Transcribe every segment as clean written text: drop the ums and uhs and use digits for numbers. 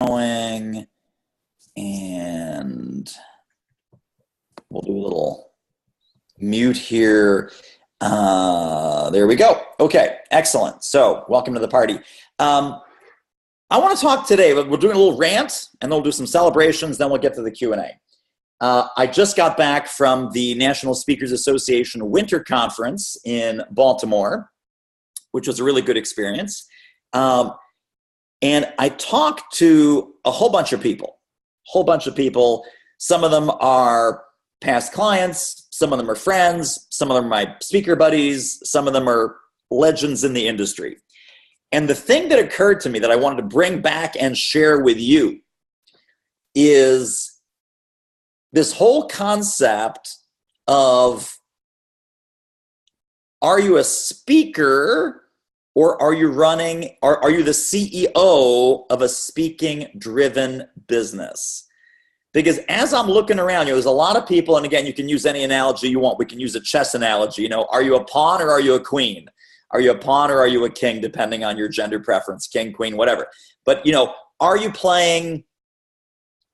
going, and we'll do a little mute here. There we go. Okay, excellent. So welcome to the party. I want to talk today, but we're doing a little rant, and then we'll do some celebrations, then we'll get to the Q&A. I just got back from the National Speakers Association Winter Conference in Baltimore, which was a really good experience. And I talked to a whole bunch of people. Some of them are past clients, some of them are friends, some of them are my speaker buddies, some of them are legends in the industry. And the thing that occurred to me that I wanted to bring back and share with you is this whole concept of, are you a speaker or are you the CEO of a speaking driven business? Because as I'm looking around, there's a lot of people, and again, you can use any analogy you want. We can use a chess analogy. Are you a pawn or are you a queen? Are you a pawn or are you a king, depending on your gender preference, king, queen, whatever. But, are you playing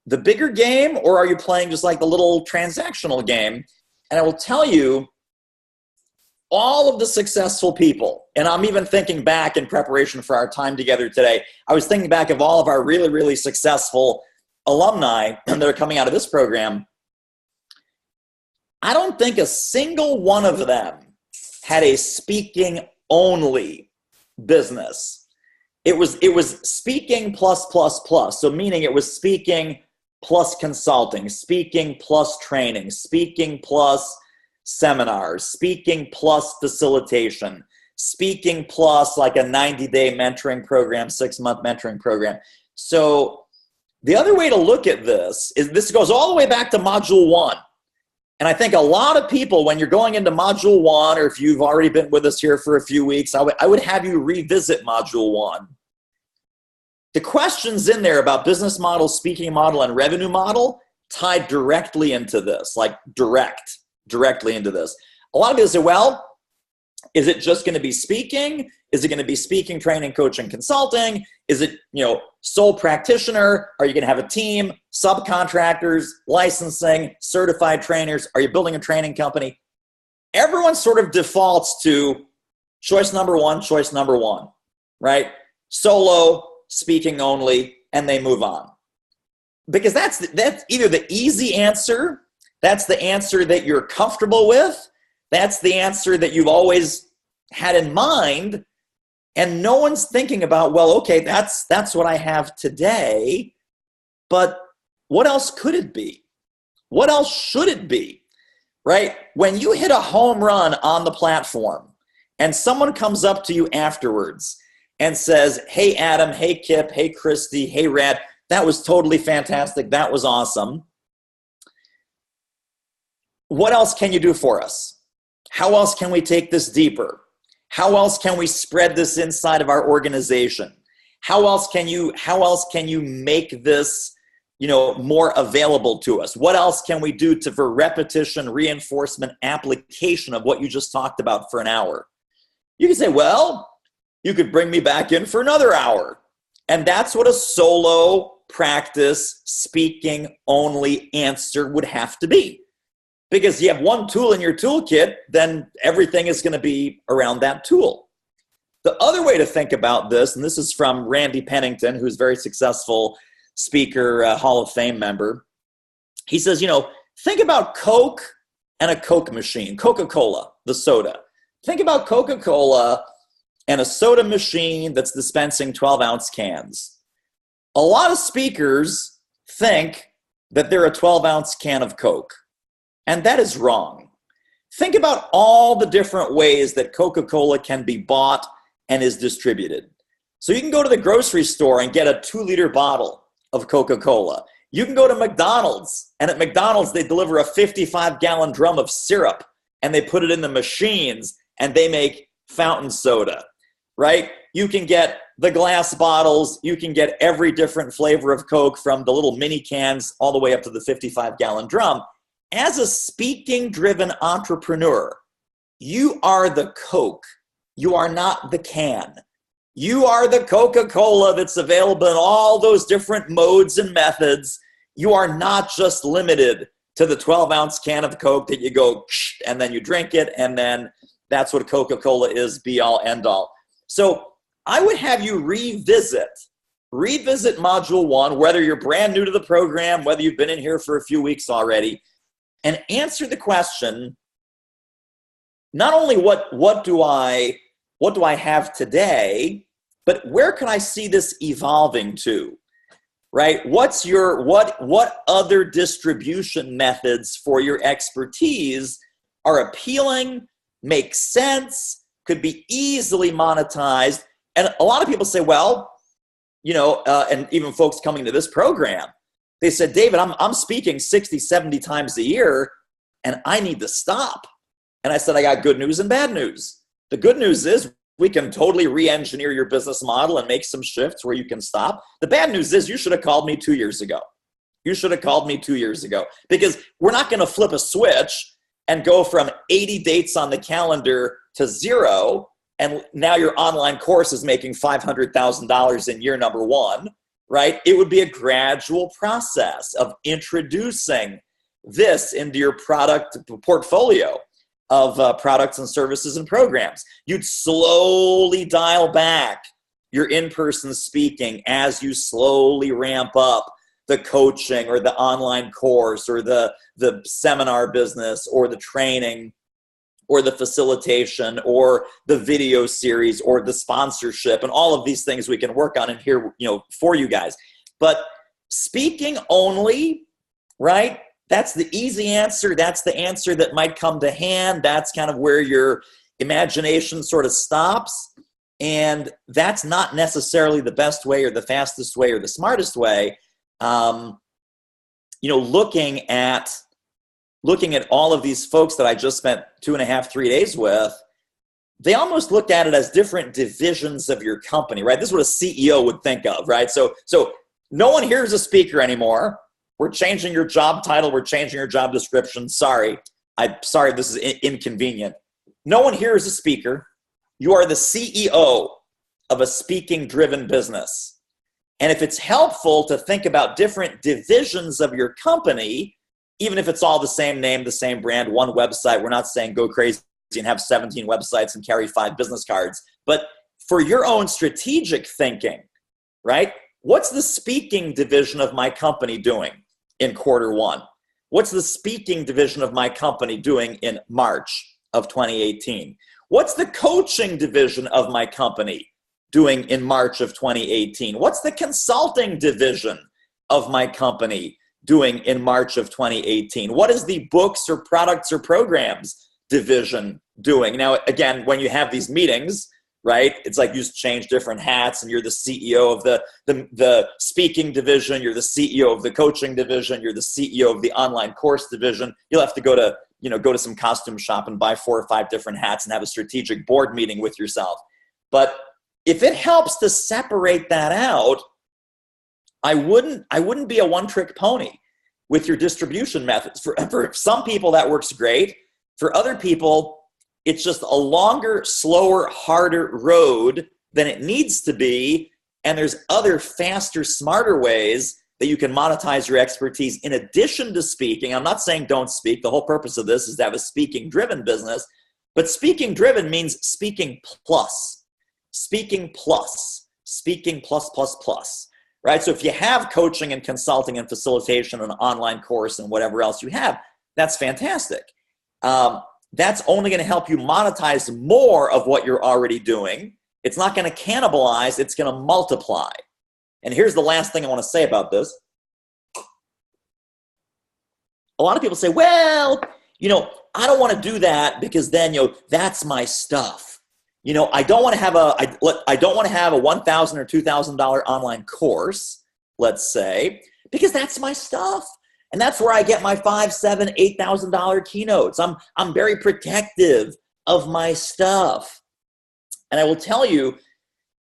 the bigger game or are you playing just like the little transactional game? And I will tell you, all of the successful people, and I'm even thinking back in preparation for our time together today, I was thinking back of all of our really, really successful alumni that are coming out of this program. I don't think a single one of them had a speaking only business. It was speaking plus. So meaning it was speaking plus consulting, speaking plus training, speaking plus seminars, speaking plus facilitation, speaking plus like a 90-day mentoring program, 6-month mentoring program. So the other way to look at this is, this goes all the way back to module 1. And I think a lot of people, when you're going into module 1, or if you've already been with us here for a few weeks, I would have you revisit module 1. The questions in there about business model, speaking model, and revenue model tie directly into this, like directly into this. A lot of people say, well, is it just going to be speaking? Is it going to be speaking, training, coaching, consulting? Is it, sole practitioner? Are you going to have a team, subcontractors, licensing, certified trainers? Are you building a training company? Everyone sort of defaults to choice number one, right? Solo, speaking only, and they move on. Because that's either the easy answer, that's the answer that you're comfortable with, that's the answer that you've always had in mind, and no one's thinking about, well, okay, that's what I have today, but what else could it be? What else should it be, right? When you hit a home run on the platform and someone comes up to you afterwards and says, hey, Adam, hey, Kip, hey, Kristie, hey, Rad, that was totally fantastic, that was awesome. What else can you do for us? How else can we take this deeper? How else can we spread this inside of our organization? How else can you make this, more available to us? What else can we do for repetition, reinforcement, application of what you just talked about for an hour? You can say, well, you could bring me back in for another hour. And that's what a solo practice speaking only answer would have to be. Because you have one tool in your toolkit, then everything is going to be around that tool. The other way to think about this, and this is from Randy Pennington, who's a very successful speaker, Hall of Fame member. He says, think about Coke and a Coke machine, Coca-Cola, the soda. Think about Coca-Cola and a soda machine that's dispensing 12-ounce cans. A lot of speakers think that they're a 12-ounce can of Coke. And that is wrong. Think about all the different ways that Coca-Cola can be bought and is distributed. So you can go to the grocery store and get a 2-liter bottle of Coca-Cola. You can go to McDonald's, and at McDonald's they deliver a 55-gallon drum of syrup, and they put it in the machines, and they make fountain soda, right? You can get the glass bottles. You can get every different flavor of Coke, from the little mini cans all the way up to the 55-gallon drum. As a speaking-driven entrepreneur, you are the Coke. You are not the can. You are the Coca-Cola that's available in all those different modes and methods. You are not just limited to the 12-ounce can of Coke that you go and then you drink it, and then that's what Coca-Cola is, be all, end all. So I would have you revisit Module 1, whether you're brand new to the program, whether you've been in here for a few weeks already, and answer the question, not only what do I have today, but where can I see this evolving to, right? What other distribution methods for your expertise are appealing, make sense, could be easily monetized? And a lot of people say, well, and even folks coming to this program, they said, David, I'm speaking 60, 70 times a year, and I need to stop. And I said, I got good news and bad news. The good news is we can totally re-engineer your business model and make some shifts where you can stop. The bad news is you should have called me 2 years ago. You should have called me 2 years ago, because we're not going to flip a switch and go from 80 dates on the calendar to 0. And now your online course is making $500,000 in year number 1, right? It would be a gradual process of introducing this into your product portfolio of products and services and programs. You'd slowly dial back your in-person speaking as you slowly ramp up the coaching or the online course or the seminar business or the training or the facilitation or the video series or the sponsorship, and all of these things we can work on in here, for you guys. But speaking only, right? That's the easy answer. That's the answer that might come to hand. That's kind of where your imagination sort of stops. And that's not necessarily the best way or the fastest way or the smartest way. Looking at all of these folks that I just spent 2.5, 3 days with, they almost look at it as different divisions of your company, right? This is what a CEO would think of, right? So no one here is a speaker anymore. We're changing your job title. We're changing your job description. Sorry, this is inconvenient. No one here is a speaker. You are the CEO of a speaking-driven business. And if it's helpful to think about different divisions of your company, even if it's all the same name, the same brand, one website, we're not saying go crazy and have 17 websites and carry 5 business cards. But for your own strategic thinking, right? What's the speaking division of my company doing in quarter 1? What's the speaking division of my company doing in March of 2018? What's the coaching division of my company doing in March of 2018? What's the consulting division of my company doing in March of 2018? What is the books or products or programs division doing? Now, again, when you have these meetings, right, it's like you just change different hats, and you're the CEO of the speaking division, you're the CEO of the coaching division, you're the CEO of the online course division. You'll have to go to some costume shop and buy 4 or 5 different hats and have a strategic board meeting with yourself. But if it helps to separate that out, I wouldn't be a one-trick pony with your distribution methods. For some people, that works great. For other people, it's just a longer, slower, harder road than it needs to be. And there's other faster, smarter ways that you can monetize your expertise in addition to speaking. I'm not saying don't speak. The whole purpose of this is to have a speaking-driven business. But speaking-driven means speaking plus. Speaking plus. Speaking plus, plus, plus. Right? So if you have coaching and consulting and facilitation and an online course and whatever else you have, that's fantastic. That's only going to help you monetize more of what you're already doing. It's not going to cannibalize, it's going to multiply. And here's the last thing I want to say about this. A lot of people say, well, I don't want to do that because then, that's my stuff. I don't want to have a $1,000 or $2,000 online course, let's say, because that's my stuff. And that's where I get my $5,000, $7,000, $8,000 keynotes. I'm very protective of my stuff. And I will tell you,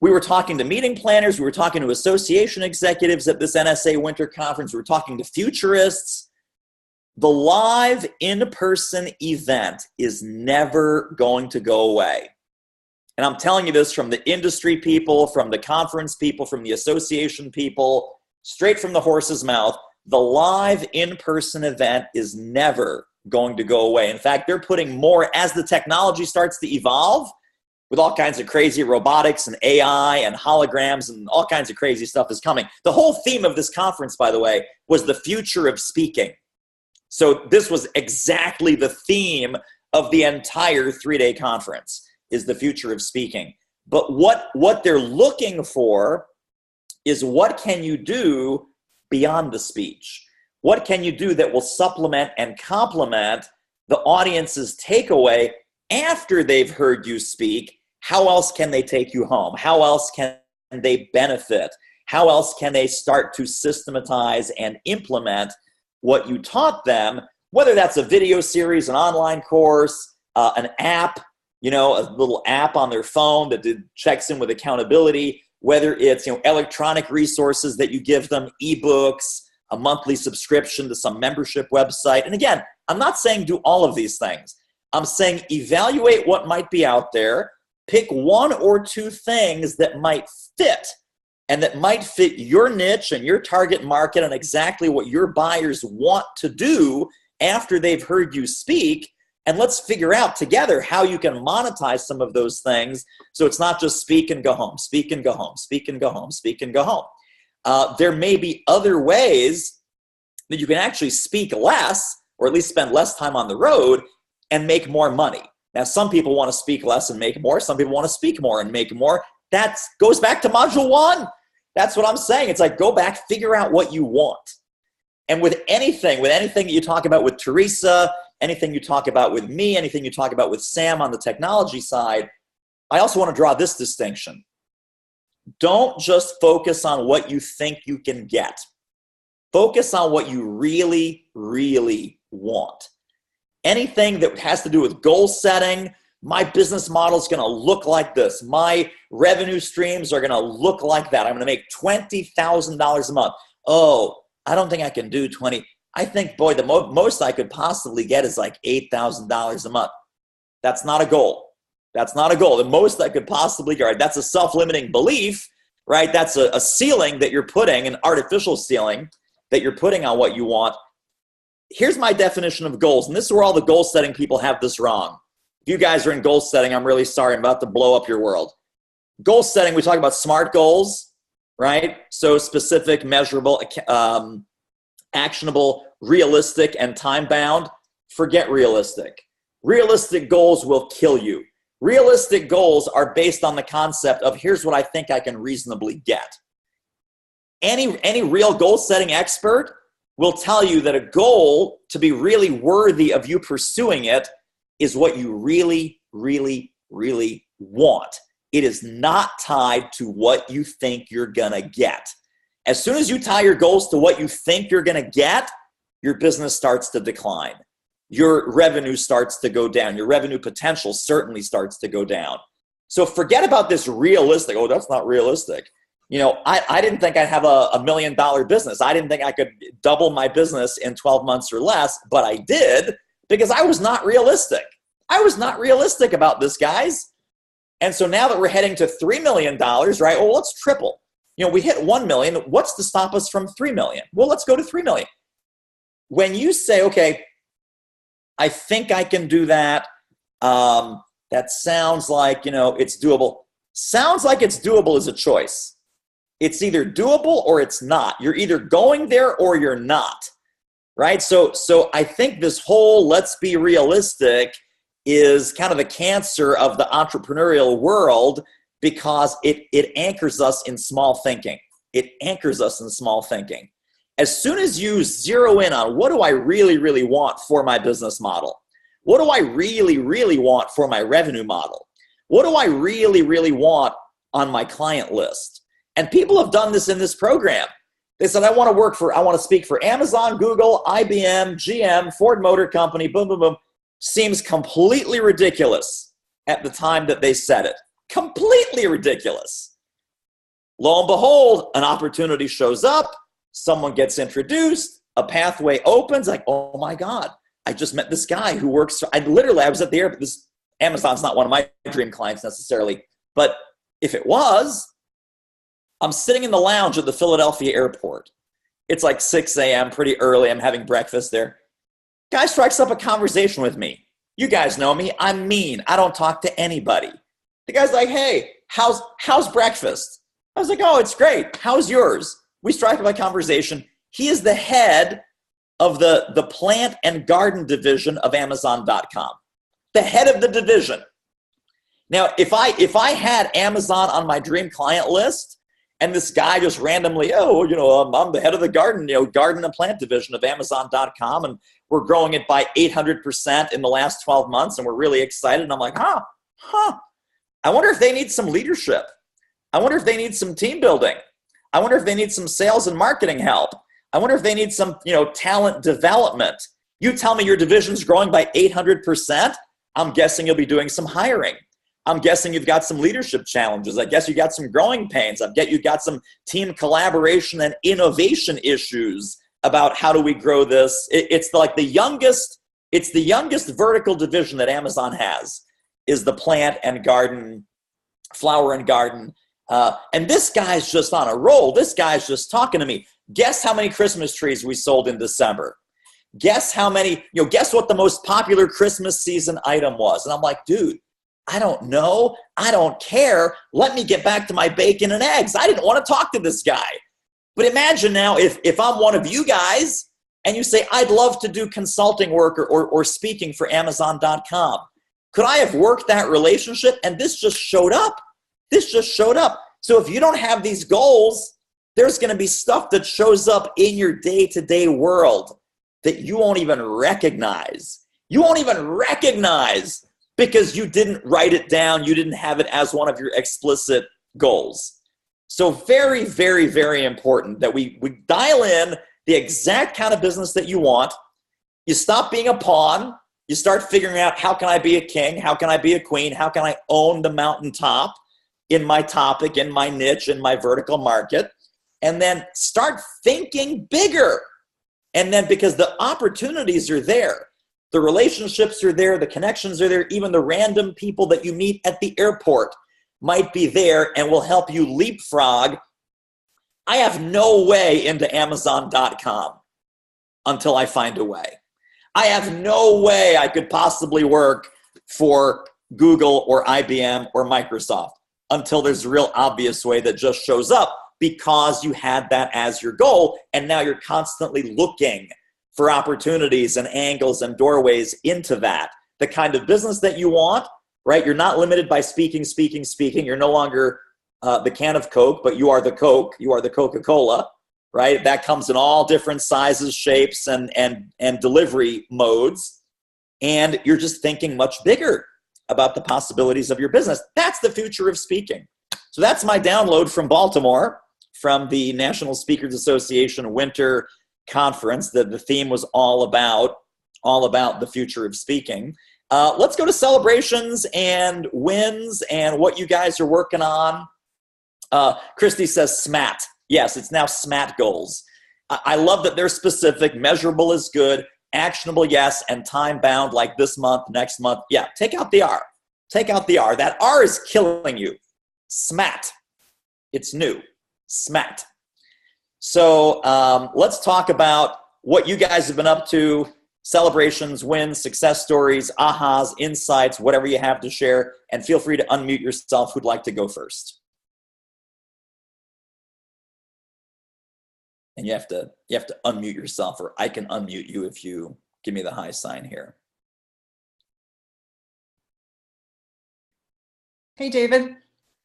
we were talking to meeting planners, we were talking to association executives at this NSA winter conference, we were talking to futurists. The live in-person event is never going to go away. and I'm telling you this from the industry people, from the conference people, from the association people, straight from the horse's mouth, the live in-person event is never going to go away. In fact, they're putting more, as the technology starts to evolve, with all kinds of crazy robotics and AI and holograms and all kinds of crazy stuff is coming. The whole theme of this conference, by the way, was the future of speaking. So this was exactly the theme of the entire 3-day conference, is the future of speaking. But what they're looking for is, what can you do beyond the speech? What can you do that will supplement and complement the audience's takeaway after they've heard you speak? How else can they take you home? How else can they benefit? How else can they start to systematize and implement what you taught them, whether that's a video series, an online course, an app, a little app on their phone that checks in with accountability, whether it's electronic resources that you give them, ebooks, a monthly subscription to some membership website. And again, I'm not saying do all of these things. I'm saying evaluate what might be out there, pick 1 or 2 things that might fit, and that might fit your niche and your target market and exactly what your buyers want to do after they've heard you speak. And let's figure out together how you can monetize some of those things, so it's not just speak and go home, speak and go home, speak and go home, speak and go home. There may be other ways that you can actually speak less, or at least spend less time on the road, and make more money. Now, some people want to speak less and make more. Some people want to speak more and make more. That goes back to module 1. That's what I'm saying. It's like, go back, figure out what you want. And with anything that you talk about with Teresa, anything you talk about with me, anything you talk about with Sam on the technology side, I also want to draw this distinction. Don't just focus on what you think you can get. Focus on what you really, really want. Anything that has to do with goal setting, my business model is going to look like this. My revenue streams are going to look like that. I'm going to make $20,000 a month. Oh, I don't think I can do 20. I think, boy, the most I could possibly get is like $8,000 a month. That's not a goal. That's not a goal. The most I could possibly get, that's a self-limiting belief, right? That's a ceiling that you're putting, an artificial ceiling that you're putting on what you want. Here's my definition of goals, and this is where all the goal setting people have this wrong. If you guys are in goal setting, I'm really sorry. I'm about to blow up your world. Goal setting, we talk about SMART goals, right? So specific, measurable, actionable, realistic, and time-bound. Forget realistic. Realistic goals will kill you. Realistic goals are based on the concept of, here's what I think I can reasonably get. Any real goal-setting expert will tell you that a goal, to be really worthy of you pursuing it, is what you really, really, really want. It is not tied to what you think you're gonna get. As soon as you tie your goals to what you think you're gonna get, your business starts to decline. Your revenue starts to go down. Your revenue potential certainly starts to go down. So forget about this realistic, oh, that's not realistic. I didn't think I'd have a $1 million business. I didn't think I could double my business in 12 months or less, but I did, because I was not realistic. I was not realistic about this, guys. And so now that we're heading to $3 million, right? Well, let's triple. We hit 1 million. What's to stop us from 3 million? Well, let's go to 3 million. When you say, okay, I think I can do that. That sounds like, it's doable. Sounds like it's doable is a choice. It's either doable or it's not. You're either going there or you're not, right? So I think this whole let's be realistic is kind of the cancer of the entrepreneurial world, because it anchors us in small thinking. It anchors us in small thinking. As soon as you zero in on, what do I really, really want for my business model? What do I really, really want for my revenue model? What do I really, really want on my client list? And people have done this in this program. They said, I want to speak for Amazon, Google, IBM, GM, Ford Motor Company, boom, boom, boom. Seems completely ridiculous at the time that they said it. Completely ridiculous. Lo and behold, an opportunity shows up. Someone gets introduced. A pathway opens. Like, oh my God, I just met this guy who works. I was at the airport. Amazon's not one of my dream clients necessarily, but if it was, I'm sitting in the lounge at the Philadelphia airport. It's like 6 a.m., pretty early. I'm having breakfast there. Guy strikes up a conversation with me. You guys know me. I'm mean. I don't talk to anybody. The guy's like, hey, how's breakfast? I was like, oh, it's great. How's yours? We strike up a conversation. He is the head of the plant and garden division of Amazon.com. The head of the division. Now, if I had Amazon on my dream client list, and this guy just randomly, I'm the head of the garden and plant division of Amazon.com, and we're growing it by 800% in the last 12 months, and we're really excited. And I'm like, I wonder if they need some leadership. I wonder if they need some team building. I wonder if they need some sales and marketing help. I wonder if they need some, talent development. You tell me your division's growing by 800%, I'm guessing you'll be doing some hiring. I'm guessing you've got some leadership challenges. I guess you got some growing pains. I bet you got some team collaboration and innovation issues about how do we grow this. It's like the youngest vertical division that Amazon has is the plant and garden, flower and garden. And this guy's just on a roll. This guy's just talking to me. Guess how many Christmas trees we sold in December? Guess how many, guess what the most popular Christmas season item was? And I'm like, dude, I don't know. I don't care. Let me get back to my bacon and eggs. I didn't want to talk to this guy. But imagine now if I'm one of you guys and you say, I'd love to do consulting work or speaking for Amazon.com. Could I have worked that relationship? And this just showed up. This just showed up. So if you don't have these goals, there's going to be stuff that shows up in your day-to-day world that you won't even recognize. You won't even recognize because you didn't write it down. You didn't have it as one of your explicit goals. So very, very, very important that we dial in the exact kind of business that you want. You stop being a pawn. You start figuring out, how can I be a king? How can I be a queen? How can I own the mountaintop in my topic, in my niche, in my vertical market? And then start thinking bigger. And then because the opportunities are there, the relationships are there, the connections are there, even the random people that you meet at the airport might be there and will help you leapfrog. I have no way into Amazon.com until I find a way. I have no way I could possibly work for Google or IBM or Microsoft until there's a real obvious way that just shows up because you had that as your goal, and now you're constantly looking for opportunities and angles and doorways into that. The kind of business that you want, right? You're not limited by speaking. You're no longer the can of Coke, but you are the Coke. You are the Coca-Cola, right? That comes in all different sizes, shapes, and delivery modes. And you're just thinking much bigger about the possibilities of your business. That's the future of speaking. So that's my download from Baltimore, from the National Speakers Association Winter Conference. The theme was all about the future of speaking. Let's go to celebrations and wins and what you guys are working on. Kristie says SMAT. Yes, it's now SMAT goals. I love that they're specific. Measurable is good. Actionable, yes. And time bound, like this month, next month. Yeah, take out the R. Take out the R. That R is killing you. SMAT. It's new. SMAT. So let's talk about what you guys have been up to. Celebrations, wins, success stories, ahas, insights, whatever you have to share. And feel free to unmute yourself. Who'd like to go first? And you have to unmute yourself, or I can unmute you if you give me the high sign here. Hey, David.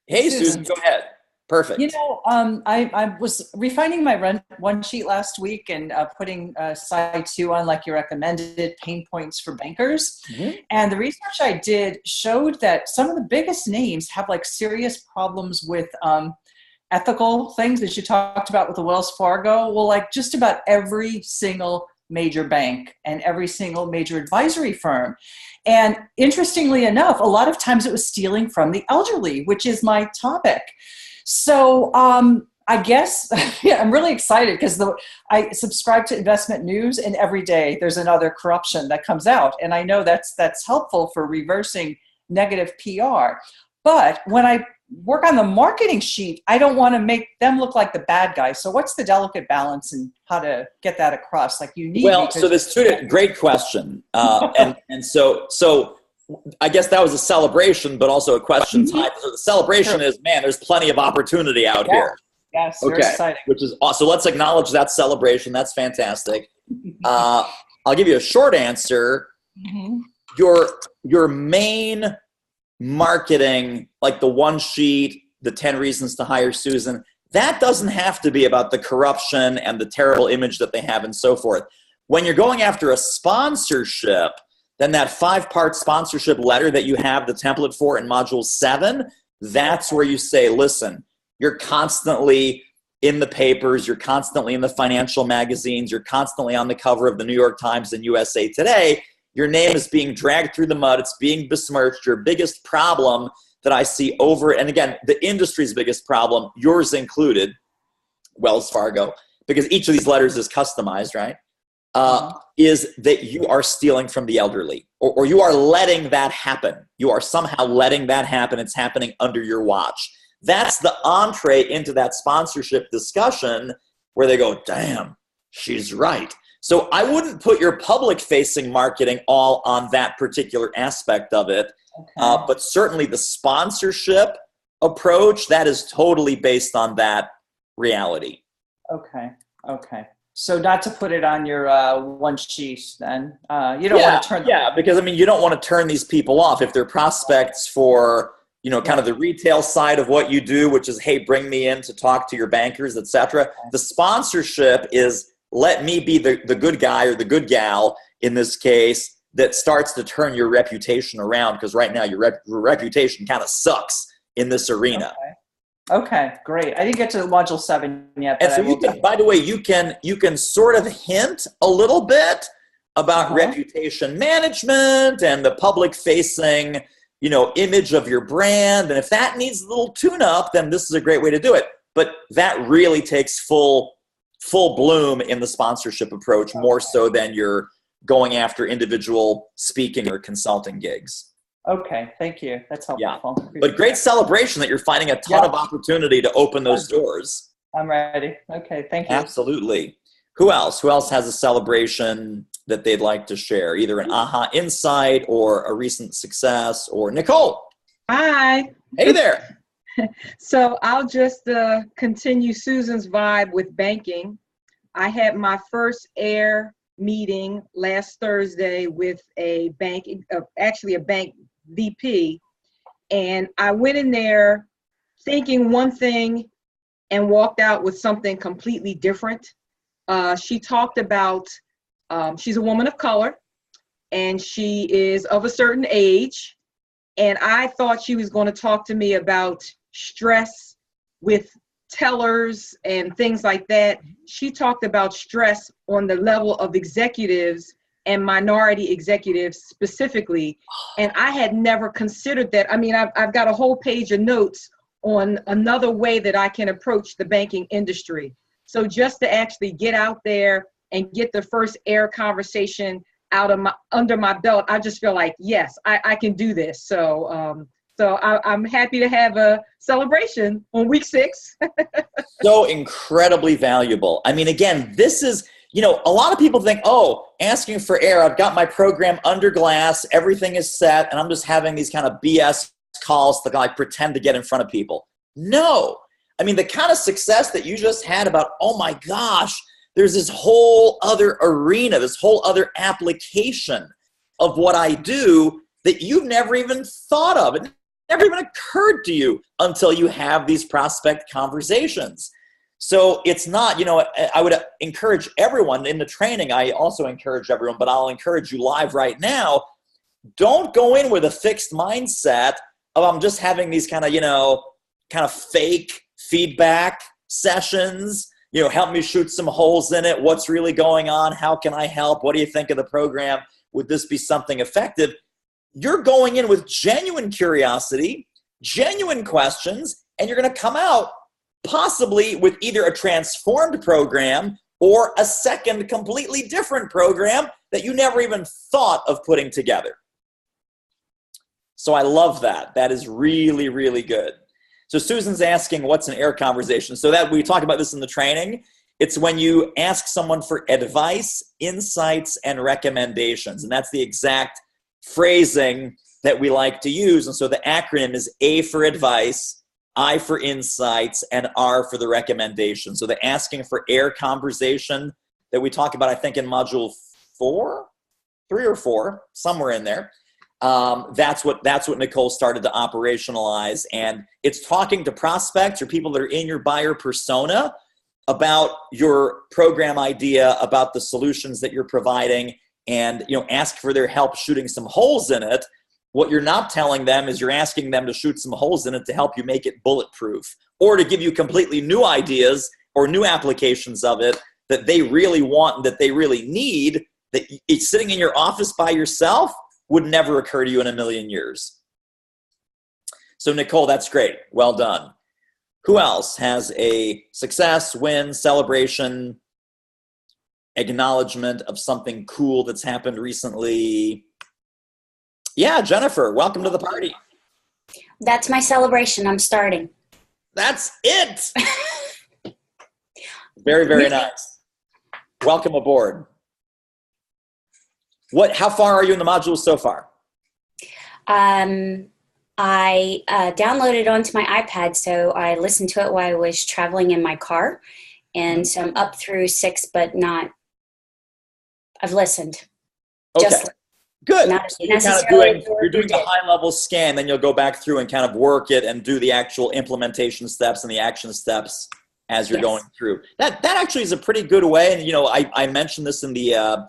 Hey, Susan, go ahead. Perfect. I was refining my one sheet last week and putting side 2 on, like you recommended, pain points for bankers. Mm-hmm. And the research I did showed that some of the biggest names have like serious problems with ethical things that you talked about with the Wells Fargo. Well, like just about every single major bank and every single major advisory firm. And interestingly enough, a lot of times it was stealing from the elderly, which is my topic. So I guess I'm really excited because I subscribe to Investment News, and every day there's another corruption that comes out. And I know that's helpful for reversing negative PR. But when I work on the marketing sheet, I don't want to make them look like the bad guy. So what's the delicate balance and how to get that across? Like you need. Well, so this great question, and so I guess that was a celebration, but also a question time. So the celebration is, man, there's plenty of opportunity out here. Yes, very exciting. Which is awesome. So let's acknowledge that celebration. That's fantastic. I'll give you a short answer. Your main marketing, like the one sheet, the 10 reasons to hire Susan, that doesn't have to be about the corruption and the terrible image that they have and so forth. When you're going after a sponsorship, then that 5-part sponsorship letter that you have the template for in module 7, that's where you say, listen, you're constantly in the papers, you're constantly in the financial magazines, you're constantly on the cover of the New York Times and USA Today. Your name is being dragged through the mud. It's being besmirched. Your biggest problem that I see over, and again, the industry's biggest problem, yours included, Wells Fargo, because each of these letters is customized, right? Is that you are stealing from the elderly, or you are letting that happen. You are somehow letting that happen. It's happening under your watch. That's the entree into that sponsorship discussion where they go, damn, she's right. So I wouldn't put your public-facing marketing all on that particular aspect of it, but certainly the sponsorship approach, that is totally based on that reality. Okay. So not to put it on your one sheet then. You don't want to turn them. Yeah, because I mean, you don't want to turn these people off if they're prospects for, kind of the retail side of what you do, which is, hey, bring me in to talk to your bankers, etc. The sponsorship is, let me be the good guy or the good gal in this case that starts to turn your reputation around, because right now your reputation kind of sucks in this arena. Okay, great. I didn't get to module 7 yet. And so you can, by the way, you can sort of hint a little bit about reputation management and the public facing, image of your brand. And if that needs a little tune up, then this is a great way to do it. But that really takes full bloom in the sponsorship approach, more so than you're going after individual speaking or consulting gigs. Okay, thank you. That's helpful. Yeah. But great celebration that you're finding a ton of opportunity to open those doors. I'm ready. Okay, thank you. Absolutely. Who else? Who else has a celebration that they'd like to share? Either an aha insight or a recent success, or Nicolle. Hi. Hey there. So I'll just continue Susan's vibe with banking. I had my first AIR meeting last Thursday with a bank, actually a bank VP. And I went in there thinking one thing and walked out with something completely different. She talked about, she's a woman of color and she is of a certain age. And I thought she was going to talk to me about stress with tellers and things like that. She talked about stress on the level of executives and minority executives specifically. And I had never considered that. I mean, I've got a whole page of notes on another way that I can approach the banking industry. So just to actually get out there and get the first AIR conversation under my belt, I just feel like, yes, I can do this. So I'm happy to have a celebration on week 6. So incredibly valuable. I mean, again, this is, a lot of people think, oh, asking for AIR, I've got my program under glass, everything is set, and I'm just having these kind of BS calls to like pretend to get in front of people. No. I mean, the kind of success that you just had about, oh my gosh, there's this whole other arena, this whole other application of what I do that you've never even thought of. It never even occurred to you until you have these prospect conversations. So it's not, I would encourage everyone in the training. I also encourage everyone, but I'll encourage you live right now. Don't go in with a fixed mindset of I'm just having these kind of fake feedback sessions. Help me shoot some holes in it. What's really going on? How can I help? What do you think of the program? Would this be something effective? You're going in with genuine curiosity, genuine questions, and you're going to come out possibly with either a transformed program or a second completely different program that you never even thought of putting together. So I love that. That is really, really good. So Susan's asking, what's an air conversation? So that we talk about this in the training. It's when you ask someone for advice, insights, and recommendations. And that's the exact phrasing that we like to use. And so the acronym is A for advice, I for insights, and R for the recommendation. So the asking for air conversation that we talk about, I think in module 3 or 4, somewhere in there. That's what Nicolle started to operationalize. And it's talking to prospects or people that are in your buyer persona about your program idea, about the solutions that you're providing, and ask for their help shooting some holes in it. What you're not telling them is you're asking them to shoot some holes in it to help you make it bulletproof, or to give you completely new ideas or new applications of it that they really want and that they really need, that it's sitting in your office by yourself would never occur to you in a million years. So Nicolle, that's great. Well done. Who else has a success, win, celebration, acknowledgement of something cool that's happened recently? Yeah, Jennifer, welcome to the party. That's my celebration. I'm starting. That's it. Very, very nice. Welcome aboard. How far are you in the modules so far? I downloaded it onto my iPad, so I listened to it while I was traveling in my car. And so I'm up through 6, but I've listened. Okay. Just good. Not so you're doing a high-level scan, then you'll go back through and kind of work it and do the actual implementation steps and the action steps as you're going through. That actually is a pretty good way. And I mentioned this in the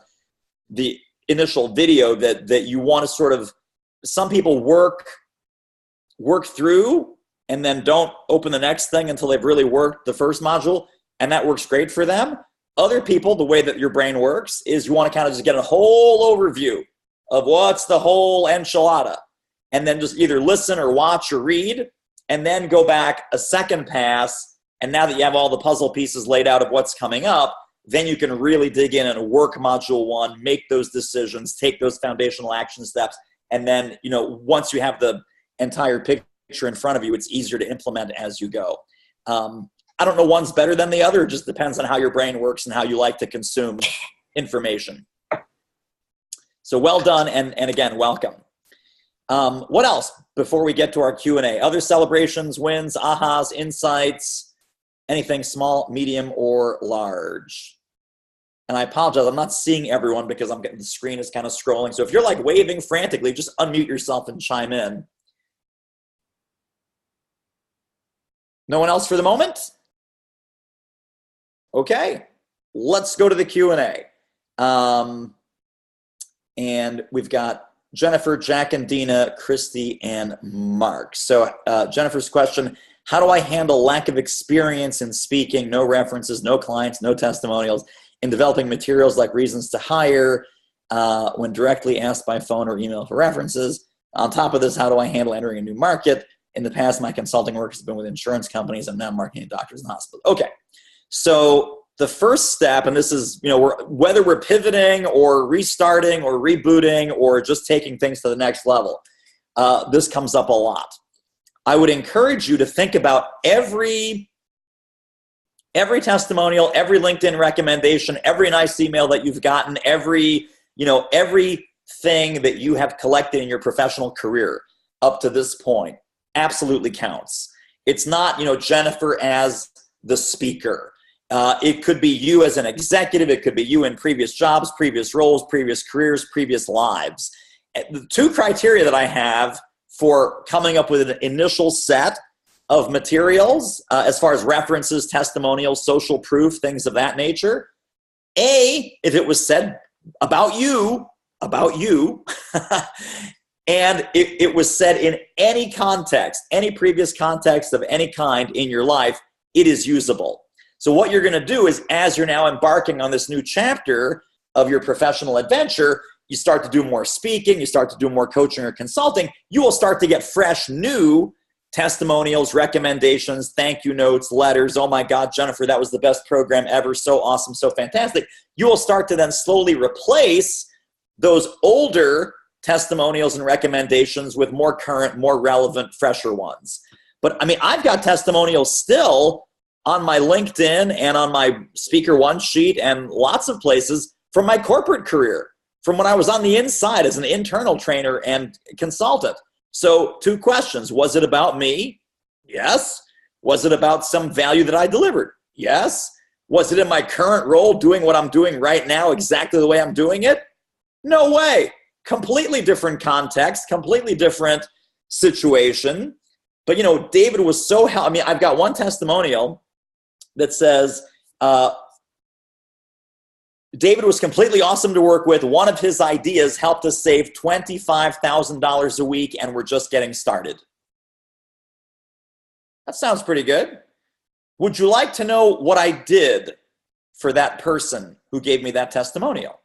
initial video that you want to sort of, some people work through and then don't open the next thing until they've really worked the first module, and that works great for them. Other people, the way that your brain works is you want to kind of just get a whole overview of what's the whole enchilada, and then just either listen or watch or read, and then go back a second pass. And now that you have all the puzzle pieces laid out of what's coming up, then you can really dig in and work module 1, make those decisions, take those foundational action steps. And then, once you have the entire picture in front of you, it's easier to implement as you go. I don't know one's better than the other. It just depends on how your brain works and how you like to consume information. So well done. And again, welcome. What else before we get to our Q&A? Other celebrations, wins, ahas, insights, anything small, medium, or large? And I apologize, I'm not seeing everyone because the screen is kind of scrolling. So if you're like waving frantically, just unmute yourself and chime in. No one else for the moment? Okay, let's go to the Q&A. And we've got Jennifer, Jack and Dena, Kristie, and Mark. So Jennifer's question, how do I handle lack of experience in speaking, no references, no clients, no testimonials, in developing materials like reasons to hire when directly asked by phone or email for references? On top of this, how do I handle entering a new market? In the past, my consulting work has been with insurance companies. I'm now marketing doctors and hospitals. Okay, so the first step, and this is, whether we're pivoting or restarting or rebooting or just taking things to the next level, this comes up a lot. I would encourage you to think about every testimonial, every LinkedIn recommendation, every nice email that you've gotten, everything that you have collected in your professional career up to this point absolutely counts. It's not, Jennifer as the speaker. It could be you as an executive. It could be you in previous jobs, previous roles, previous careers, previous lives. The 2 criteria that I have for coming up with an initial set of materials, as far as references, testimonials, social proof, things of that nature. A, if it was said about you, and it was said in any context, any previous context of any kind in your life, it is usable. So what you're going to do is, as you're now embarking on this new chapter of your professional adventure, you start to do more speaking, you start to do more coaching or consulting, you will start to get fresh, new testimonials, recommendations, thank you notes, letters. Oh my God, Jennifer, that was the best program ever. So awesome, so fantastic. You will start to then slowly replace those older testimonials and recommendations with more current, more relevant, fresher ones. But I mean, I've got testimonials still on my LinkedIn and on my Speaker One sheet and lots of places from my corporate career, from when I was on the inside as an internal trainer and consultant. So 2 questions. Was it about me? Yes. Was it about some value that I delivered? Yes. Was it in my current role doing what I'm doing right now exactly the way I'm doing it? No way. Completely different context, completely different situation. But, you know, David was so I mean, I've got one testimonial that says, David was completely awesome to work with. One of his ideas helped us save $25,000 a week, and we're just getting started. That sounds pretty good. Would you like to know what I did for that person who gave me that testimonial?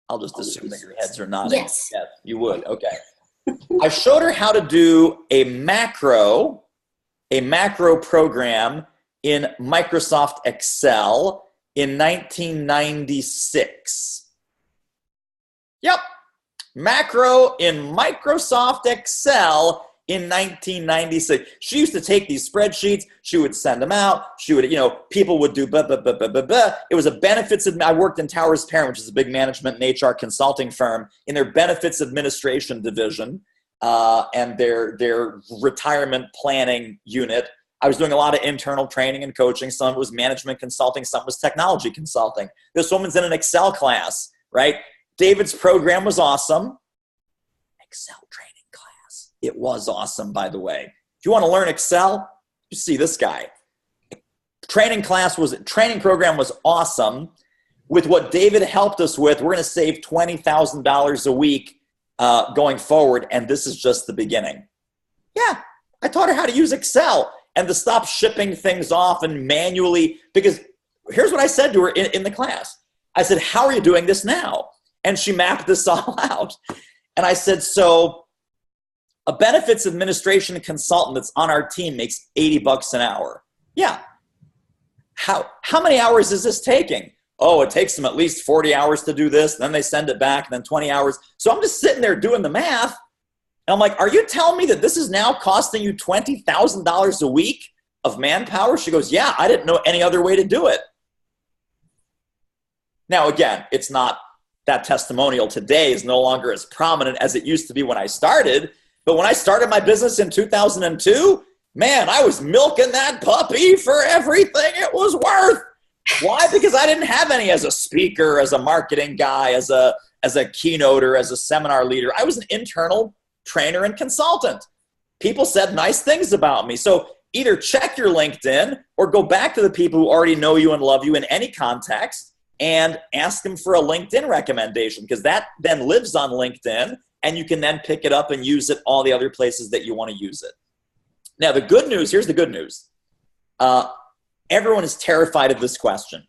I'll just assume that your heads are nodding. Yes. Yes, you would. Okay. I showed her how to do a macro program in Microsoft Excel in 1996. Yep. Macro in Microsoft Excel in 1996. She used to take these spreadsheets. She would send them out. She would, you know, people would do blah, blah, blah, blah, blah, blah. It was a benefits. I worked in Towers Parent, which is a big management and HR consulting firm, in their benefits administration division and their retirement planning unit. I was doing a lot of internal training and coaching. Some was management consulting. Some was technology consulting. This woman's in an Excel class, right? David's program was awesome. Excel training class. It was awesome, by the way. If you want to learn Excel, you see this guy. Training program was awesome. With what David helped us with, we're going to save $20,000 a week going forward, and this is just the beginning. Yeah, I taught her how to use Excel and to stop shipping things off and manually, because here's what I said to her in the class. I said, how are you doing this now? And she mapped this all out. And I said, so a benefits administration consultant that's on our team makes $80 an hour. Yeah. How many hours is this taking? Oh, it takes them at least 40 hours to do this. Then they send it back, and then 20 hours. So I'm just sitting there doing the math. And I'm like, are you telling me that this is now costing you $20,000 a week of manpower? She goes, yeah, I didn't know any other way to do it. Now, again, it's not, that testimonial today is no longer as prominent as it used to be when I started. But when I started my business in 2002, man, I was milking that puppy for everything it was worth. Why? Because I didn't have any as a speaker, as a marketing guy, as a keynoter, as a seminar leader. I was an internal trainer and consultant. People said nice things about me. So either check your LinkedIn or go back to the people who already know you and love you in any context and ask them for a LinkedIn recommendation, because that then lives on LinkedIn and you can then pick it up and use it all the other places that you want to use it. Now, the good news, here's the good news. Everyone is terrified of this question.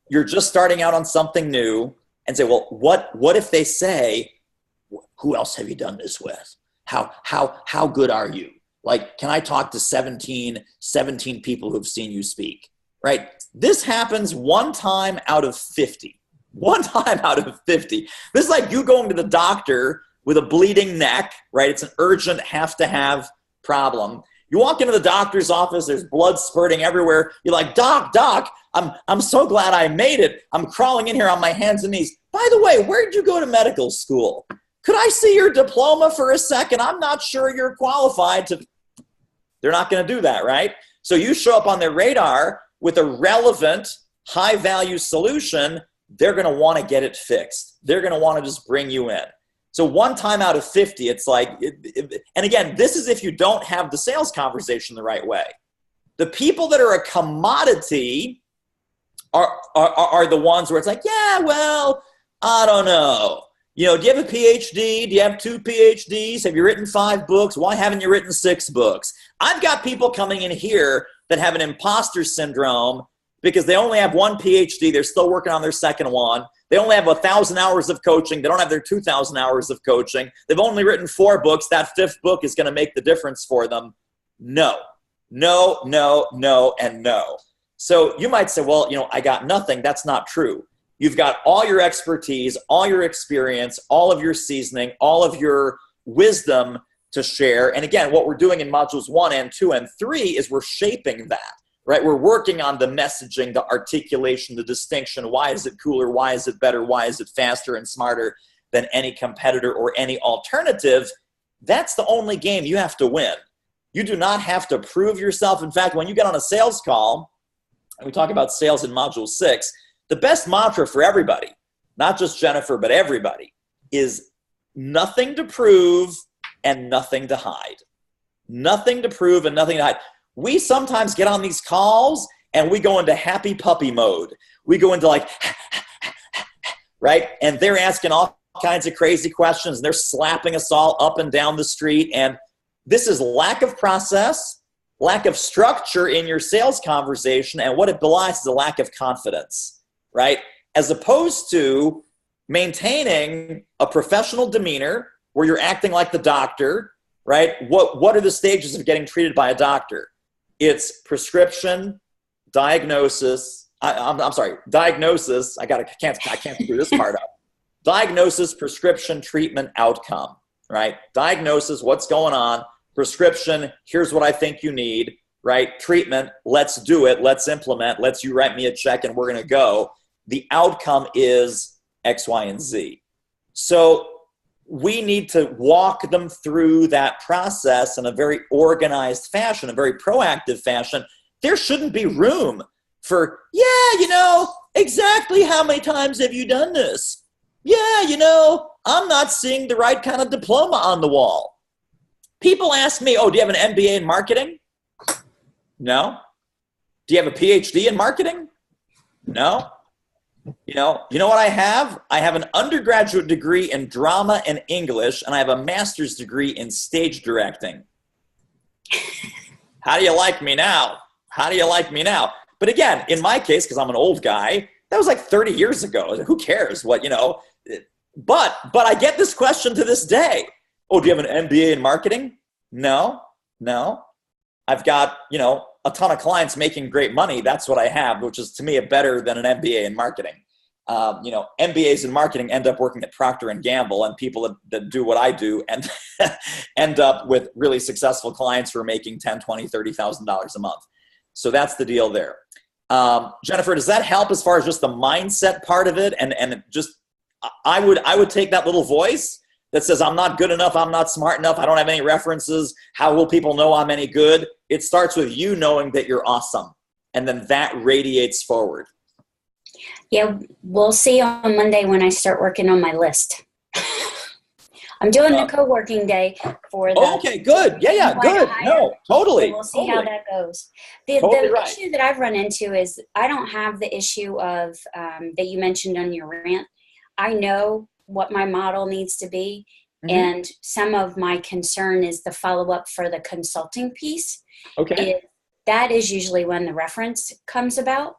You're just starting out on something new and say, well, what if they say, who else have you done this with? How good are you? Like, can I talk to 17 people who've seen you speak, right? This happens one time out of 50. One time out of 50. This is like you going to the doctor with a bleeding neck, right? It's an urgent have-to-have problem. You walk into the doctor's office, there's blood spurting everywhere. You're like, doc, I'm so glad I made it. I'm crawling in here on my hands and knees. By the way, where did you go to medical school? Could I see your diploma for a second? I'm not sure you're qualified to. They're not going to do that, right? So you show up on their radar with a relevant, high-value solution, they're going to want to get it fixed. They're going to want to just bring you in. So one time out of 50, it's like, and again, this is if you don't have the sales conversation the right way. The people that are a commodity are the ones where it's like, yeah, well, I don't know. You know, do you have a PhD? Do you have 2 PhDs? Have you written 5 books? Why haven't you written 6 books? I've got people coming in here that have an imposter syndrome because they only have 1 PhD. They're still working on their second one. They only have 1,000 hours of coaching. They don't have their 2,000 hours of coaching. They've only written 4 books. That 5th book is going to make the difference for them. No, and no. So you might say, well, you know, I got nothing. That's not true. You've got all your expertise, all your experience, all of your seasoning, all of your wisdom to share. And again, what we're doing in modules 1 and 2 and 3 is we're shaping that, right? We're working on the messaging, the articulation, the distinction. Why is it cooler? Why is it better? Why is it faster and smarter than any competitor or any alternative? That's the only game you have to win. You do not have to prove yourself. In fact, when you get on a sales call, and we talk about sales in module 6, the best mantra for everybody, not just Jennifer, but everybody, is nothing to prove and nothing to hide. Nothing to prove and nothing to hide. We sometimes get on these calls and we go into happy puppy mode. We go into like, right? And they're asking all kinds of crazy questions. And they're slapping us all up and down the street. And this is lack of process, lack of structure in your sales conversation. And what it belies is a lack of confidence, right? As opposed to maintaining a professional demeanor where you're acting like the doctor, right? What are the stages of getting treated by a doctor? It's prescription, diagnosis. Diagnosis. I can't screw this part up. Diagnosis, prescription, treatment, outcome, right? Diagnosis, what's going on? Prescription, here's what I think you need, right? Treatment, let's do it, let's implement, let's you write me a check and we're going to go. The outcome is X, Y, and Z. So we need to walk them through that process in a very organized fashion, a very proactive fashion. There shouldn't be room for, exactly how many times have you done this? I'm not seeing the right kind of diploma on the wall. People ask me, do you have an MBA in marketing? No. Do you have a PhD in marketing? No. You know what I have? I have an undergraduate degree in drama and English, and I have a master's degree in stage directing. How do you like me now? But again, in my case, because I'm an old guy, that was like 30 years ago. Who cares what, But I get this question to this day. Do you have an MBA in marketing? No. I've got, a ton of clients making great money. That's what I have, which is to me better than an MBA in marketing. MBAs in marketing end up working at Procter & Gamble, and people that do what I do and end up with really successful clients who are making $10,000, $20,000, $30,000 a month. So that's the deal there. Jennifer, does that help as far as just the mindset part of it? And just, I would take that little voice that says, I'm not good enough, I'm not smart enough, I don't have any references, how will people know I'm any good? It starts with you knowing that you're awesome, and then that radiates forward. Yeah, we'll see on Monday when I start working on my list. I'm doing the co-working day for the... Okay, good. Yeah, good. No, totally. So we'll see how that goes. The issue that I've run into is I don't have the issue of that you mentioned on your rant. I know what my model needs to be. Mm-hmm. And some of my concern is the follow-up for the consulting piece. Okay. That is usually when the reference comes about.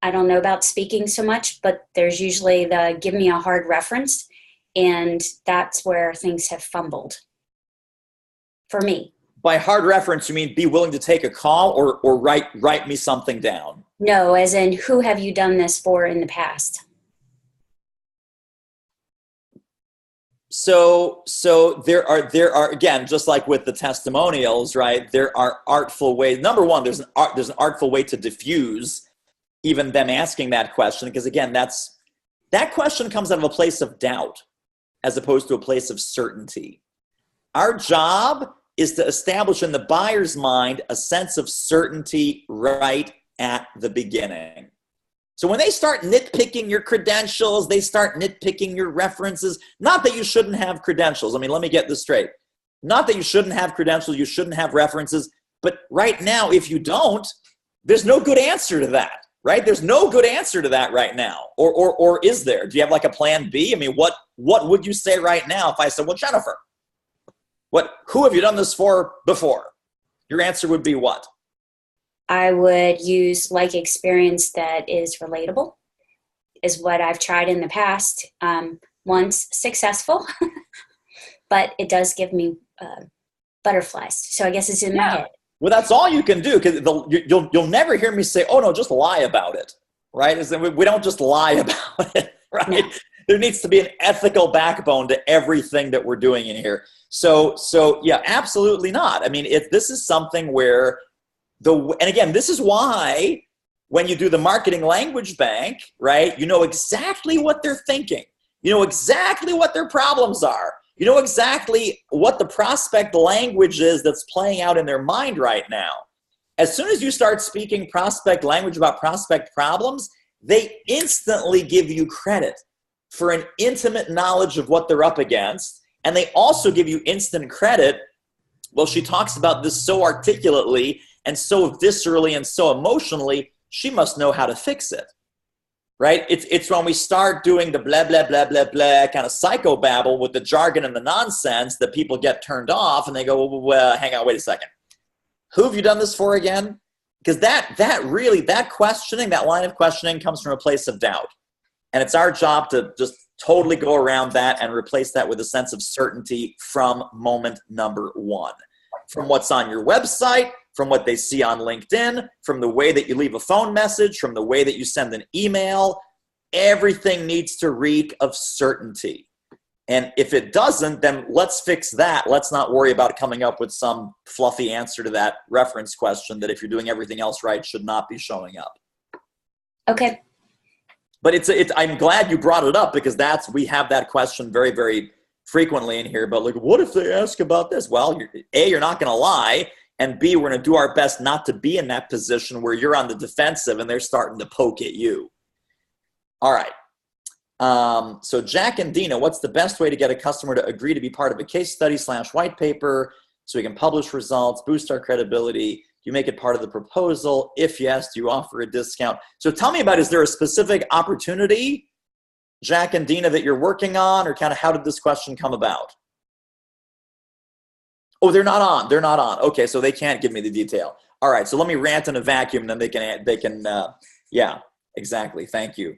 I don't know about speaking so much, but there's usually the give me a hard reference. And that's where things have fumbled for me. By hard reference, you mean be willing to take a call or write me something down? No, as in who have you done this for in the past? So there are again, just like with the testimonials, right? There are artful ways. Number one, there's an artful way to diffuse even them asking that question, because again, that question comes out of a place of doubt as opposed to a place of certainty. Our job is to establish in the buyer's mind a sense of certainty right at the beginning. So when they start nitpicking your credentials, they start nitpicking your references, not that you shouldn't have credentials. I mean, let me get this straight. Not that you shouldn't have credentials, you shouldn't have references, but right now, if you don't, there's no good answer to that, right? There's no good answer to that right now. Or is there? Do you have like a plan B? I mean, what would you say right now if I said, well, Jennifer, who have you done this for before? Your answer would be what? I would use like experience that is relatable, is what I've tried in the past. Once successful, but it does give me butterflies. So I guess it's in my head. Well, that's all you can do, because you'll never hear me say, oh, no, just lie about it. right? Is that we don't just lie about it, right? No. There needs to be an ethical backbone to everything that we're doing in here. So yeah, absolutely not. I mean, if this is something where and again, this is why when you do the marketing language bank, right, you know exactly what they're thinking. You know exactly what their problems are. You know exactly what the prospect language is that's playing out in their mind right now. As soon as you start speaking prospect language about prospect problems, they instantly give you credit for an intimate knowledge of what they're up against. And they also give you instant credit. Well, she talks about this so articulately and so viscerally and so emotionally, she must know how to fix it. Right? It's when we start doing the blah, blah, blah, blah, blah kind of psychobabble with the jargon and the nonsense that people get turned off and they go, well, hang on, wait a second. Who have you done this for again? Because that questioning, that line of questioning comes from a place of doubt. And it's our job to just totally go around that and replace that with a sense of certainty from moment number one. From what's on your website, from what they see on LinkedIn, from the way that you leave a phone message, from the way that you send an email, everything needs to reek of certainty. And if it doesn't, then let's fix that. Let's not worry about coming up with some fluffy answer to that reference question that if you're doing everything else right, should not be showing up. Okay. But I'm glad you brought it up because we have that question very, very frequently in here. But like, what if they ask about this? Well, you're not going to lie. And B, we're going to do our best not to be in that position where you're on the defensive and they're starting to poke at you. All right. So Jack and Dena, what's the best way to get a customer to agree to be part of a case study / white paper so we can publish results, boost our credibility? Do you make it part of the proposal? If yes, do you offer a discount? So tell me about, is there a specific opportunity, Jack and Dena, that you're working on, or kind of how did this question come about? Oh, they're not on. They're not on. Okay, so they can't give me the detail. All right, so let me rant in a vacuum, and then they can. Yeah, exactly. Thank you.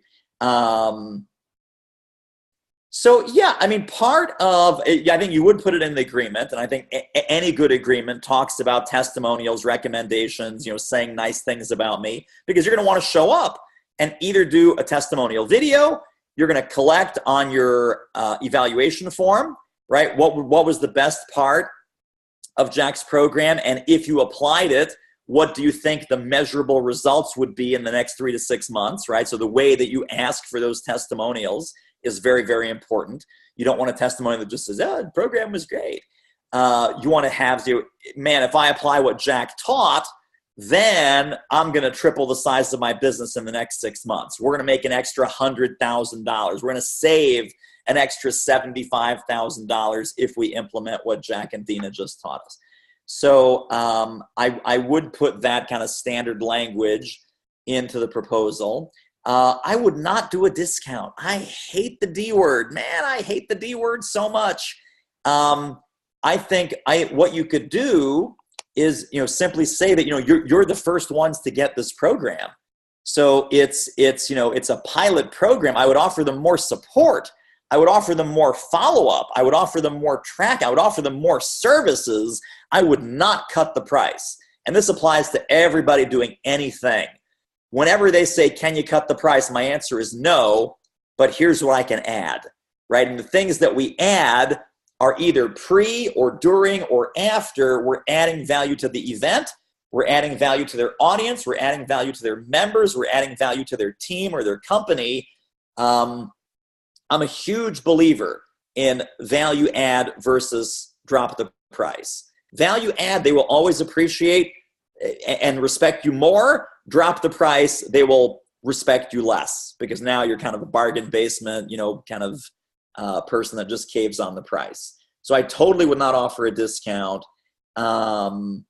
So yeah, I mean, part of, I think you would put it in the agreement, and I think any good agreement talks about testimonials, recommendations, saying nice things about me, because you're going to want to show up and either do a testimonial video, you're going to collect on your evaluation form, right? What was the best part of Jack's program, and if you applied it, what do you think the measurable results would be in the next 3 to 6 months, right? So the way that you ask for those testimonials is very, very important. You don't want a testimonial that just says, oh, the program was great. You want to have, man, if I apply what Jack taught, then I'm going to triple the size of my business in the next 6 months. We're going to make an extra $100,000. We're going to save an extra $75,000 if we implement what Jack and Dena just taught us. So I would put that kind of standard language into the proposal. I would not do a discount. I hate the D word. Man, I hate the D word so much. I think what you could do is simply say that you're the first ones to get this program. So it's a pilot program. I would offer them more support. I would offer them more follow-up. I would offer them more track. I would offer them more services. I would not cut the price. And this applies to everybody doing anything. Whenever they say, can you cut the price? My answer is no, but here's what I can add, right? And the things that we add are either pre or during or after we're adding value to the event. We're adding value to their audience. We're adding value to their members. We're adding value to their team or their company. I'm a huge believer in value add versus drop the price. Value add, they will always appreciate and respect you more. Drop the price, they will respect you less because now you're kind of a bargain basement, kind of person that just caves on the price. So I totally would not offer a discount. And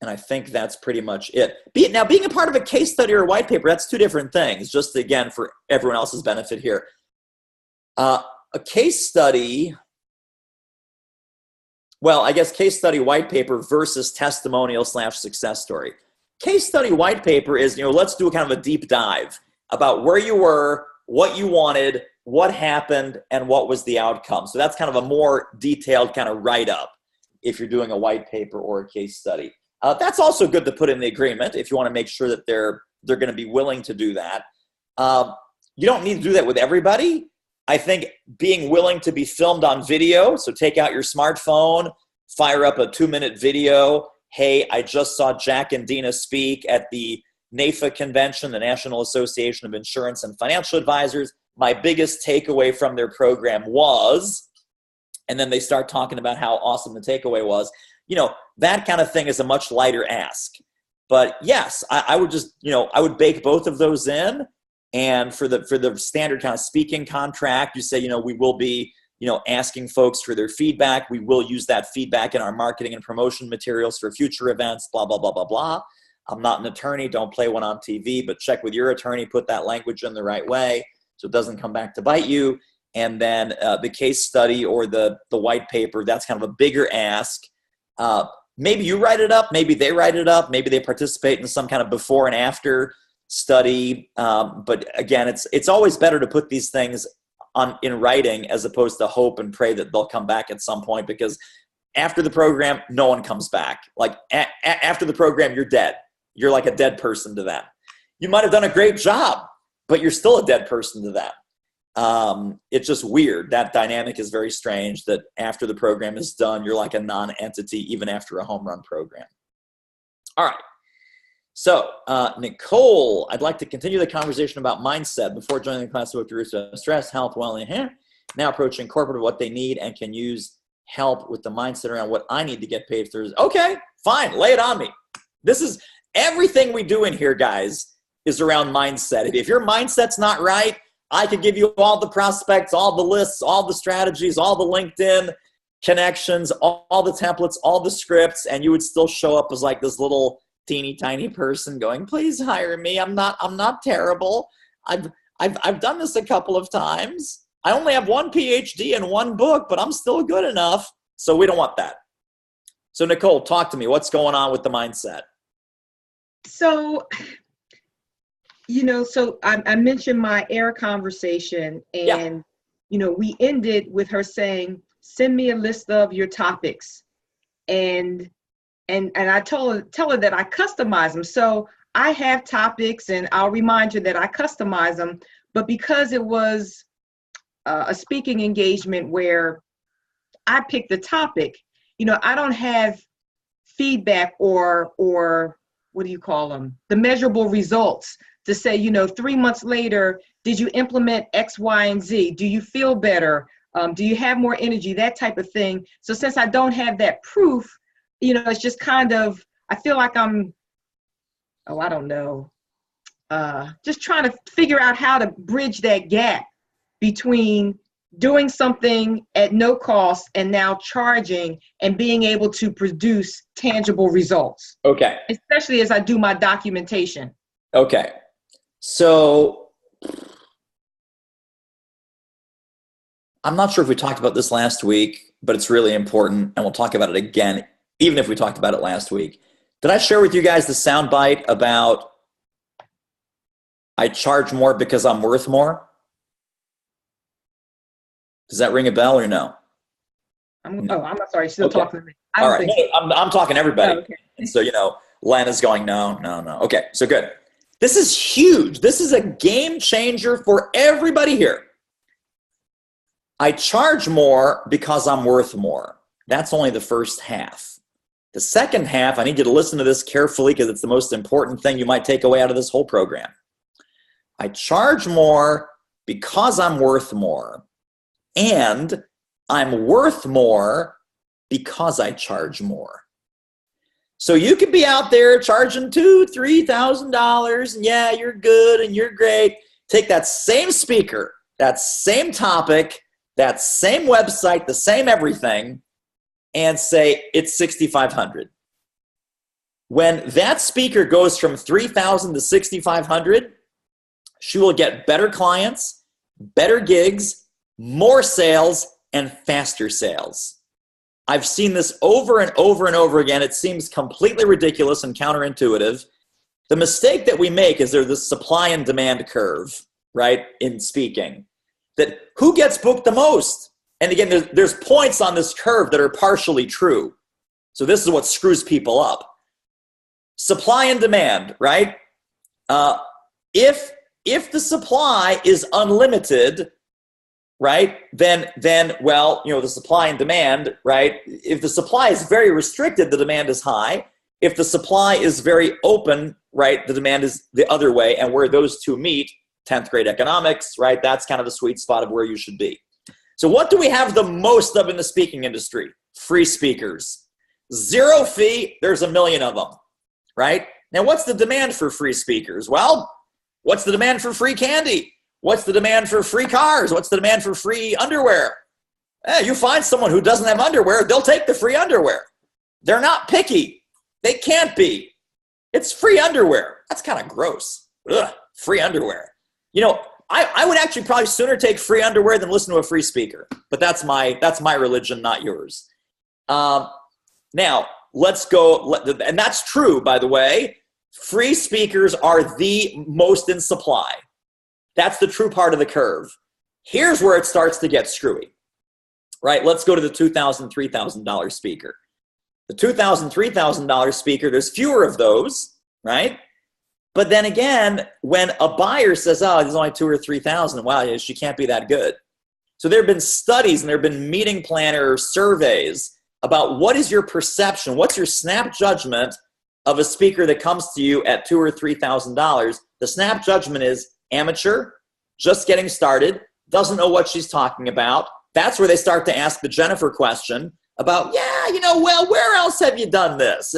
I think that's pretty much it. Now, being a part of a case study or a white paper, that's two different things, just again, for everyone else's benefit here. A case study, well, I guess case study white paper versus testimonial / success story. Case study white paper is, let's do a kind of a deep dive about where you were, what you wanted, what happened, and what was the outcome. So that's kind of a more detailed kind of write-up if you're doing a white paper or a case study. That's also good to put in the agreement if you want to make sure that they're they're going to be willing to do that. You don't need to do that with everybody. I think being willing to be filmed on video, so take out your smartphone, fire up a 2-minute video. Hey, I just saw Jack and Dena speak at the NAFA convention, the National Association of Insurance and Financial Advisors. My biggest takeaway from their program was, and then they start talking about how awesome the takeaway was. That kind of thing is a much lighter ask. But yes, I would just, I would bake both of those in. And for the standard kind of speaking contract, you say, we will be, asking folks for their feedback. We will use that feedback in our marketing and promotion materials for future events, blah, blah, blah, blah, blah. I'm not an attorney. Don't play one on TV, but check with your attorney, put that language in the right way so it doesn't come back to bite you. And then the case study or the white paper, that's kind of a bigger ask. Maybe you write it up. Maybe they write it up. Maybe they participate in some kind of before and after study. But again, it's always better to put these things in writing as opposed to hope and pray that they'll come back at some point, because after the program, no one comes back. Like after the program, you're dead. You're like a dead person to them. You might have done a great job, but you're still a dead person to them. It's just weird. That dynamic is very strange that after the program is done, you're like a non-entity even after a home run program. All right. So, Nicolle, I'd like to continue the conversation about mindset. Before joining the class, with stress, health, wellness, now approaching corporate, what they need and can use help with the mindset around what I need to get paid for. Okay, fine. Lay it on me. This is everything we do in here, guys, is around mindset. If your mindset's not right, I could give you all the prospects, all the lists, all the strategies, all the LinkedIn connections, all the templates, all the scripts, and you would still show up as like this little teeny tiny person going, please hire me. I'm not terrible. I've done this a couple of times. I only have 1 PhD and 1 book, but I'm still good enough. So we don't want that. So Nicolle, talk to me. What's going on with the mindset? So, so I mentioned my air conversation, and, we ended with her saying, send me a list of your topics. And I tell her that I customize them. So I have topics, and I'll remind you that I customize them. But because it was a speaking engagement where I picked the topic, I don't have feedback or what do you call them? The measurable results to say, 3 months later, did you implement X, Y, and Z? Do you feel better? Do you have more energy? That type of thing. So since I don't have that proof, it's just kind of, I feel like I'm, I don't know, just trying to figure out how to bridge that gap between doing something at no cost and now charging and being able to produce tangible results. Okay. Especially as I do my documentation. Okay. So I'm not sure if we talked about this last week, but it's really important, and we'll talk about it again, even if we talked about it last week. Did I share with you guys the soundbite about I charge more because I'm worth more? Does that ring a bell or no? I'm sorry, still okay. talking to me. All right, I'm talking to everybody. Oh, okay. And so, Len is going, no. Okay, so good. This is huge. This is a game changer for everybody here. I charge more because I'm worth more. That's only the first half. The second half, I need you to listen to this carefully because it's the most important thing you might take away out of this whole program. I charge more because I'm worth more. And I'm worth more because I charge more. So you could be out there charging $2,000, $3,000, and yeah, you're good and you're great. Take that same speaker, that same topic, that same website, the same everything, and say it's $6,500. When that speaker goes from $3,000 to $6,500, she will get better clients, better gigs, more sales, and faster sales. I've seen this over and over and over again. It seems completely ridiculous and counterintuitive. The mistake that we make is there's this supply and demand curve, right, in speaking, that who gets booked the most? And again, there's points on this curve that are partially true. So this is what screws people up. Supply and demand, right? If the supply is unlimited, right, then well, the supply and demand, right? If the supply is very restricted, the demand is high. If the supply is very open, right, the demand is the other way. And where those two meet, 10th grade economics, right, that's kind of the sweet spot of where you should be. So what do we have the most of in the speaking industry? Free speakers. Zero fee, there's a million of them, right? Now, what's the demand for free speakers? Well, what's the demand for free candy? What's the demand for free cars? What's the demand for free underwear? You find someone who doesn't have underwear, they'll take the free underwear. They're not picky. They can't be. It's free underwear. That's kind of gross. Ugh, free underwear. I would actually probably sooner take free underwear than listen to a free speaker. But that's my religion, not yours. Now, let's go. And that's true, by the way. Free speakers are the most in supply. That's the true part of the curve. Here's where it starts to get screwy, right? Let's go to the $2,000, $3,000 speaker. The $2,000, $3,000 speaker, there's fewer of those, right? But then again, when a buyer says, oh, there's only 2,000 or 3,000, wow, she can't be that good. So there have been studies and there have been meeting planner surveys about what is your perception, what's your snap judgment of a speaker that comes to you at $2,000 or $3,000. The snap judgment is amateur, just getting started, doesn't know what she's talking about. That's where they start to ask the Jennifer question about, well, where else have you done this?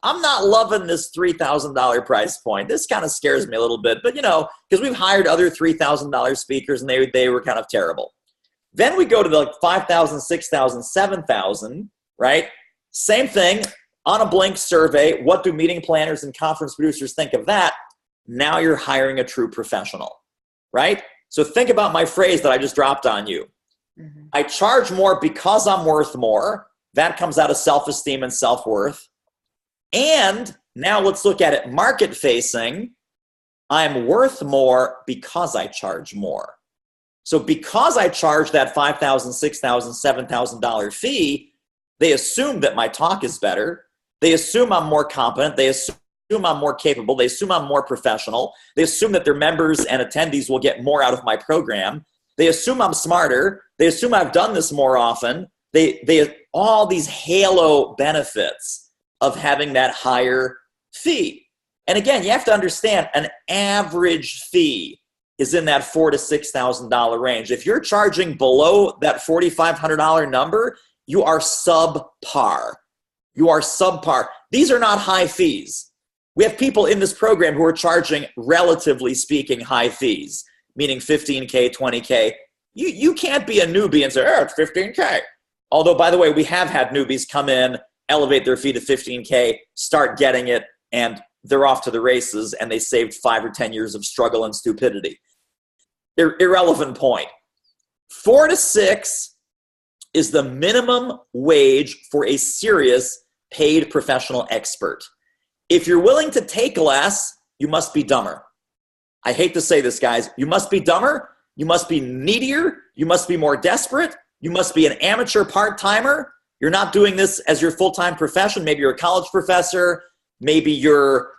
I'm not loving this $3,000 price point. This kind of scares me a little bit, but because we've hired other $3,000 speakers and they were kind of terrible. Then we go to the $5,000, $6,000, $7,000, right? Same thing on a Blink survey. What do meeting planners and conference producers think of that? Now you're hiring a true professional, right? So think about my phrase that I just dropped on you. Mm-hmm. I charge more because I'm worth more. That comes out of self-esteem and self-worth. And now let's look at it market facing. I'm worth more because I charge more. So because I charge that $5,000, $6,000, $7,000 fee, they assume that my talk is better. They assume I'm more competent. They assume I'm more capable. They assume I'm more professional. They assume that their members and attendees will get more out of my program. They assume I'm smarter. They assume I've done this more often. They all these halo benefits of having that higher fee. And again, you have to understand an average fee is in that $4,000 to $6,000 range. If you're charging below that $4,500 number, you are subpar. You are subpar. These are not high fees. We have people in this program who are charging, relatively speaking, high fees, meaning $15K, $20K. You can't be a newbie and say, it's $15K. Although, by the way, we have had newbies come in, elevate their fee to $15K, start getting it, and they're off to the races, and they saved 5 or 10 years of struggle and stupidity. Irrelevant point. 4 to 6 is the minimum wage for a serious paid professional expert. If you're willing to take less, you must be dumber. I hate to say this, guys. You must be dumber. You must be needier. You must be more desperate. You must be an amateur part-timer. You're not doing this as your full-time profession. Maybe you're a college professor. Maybe you're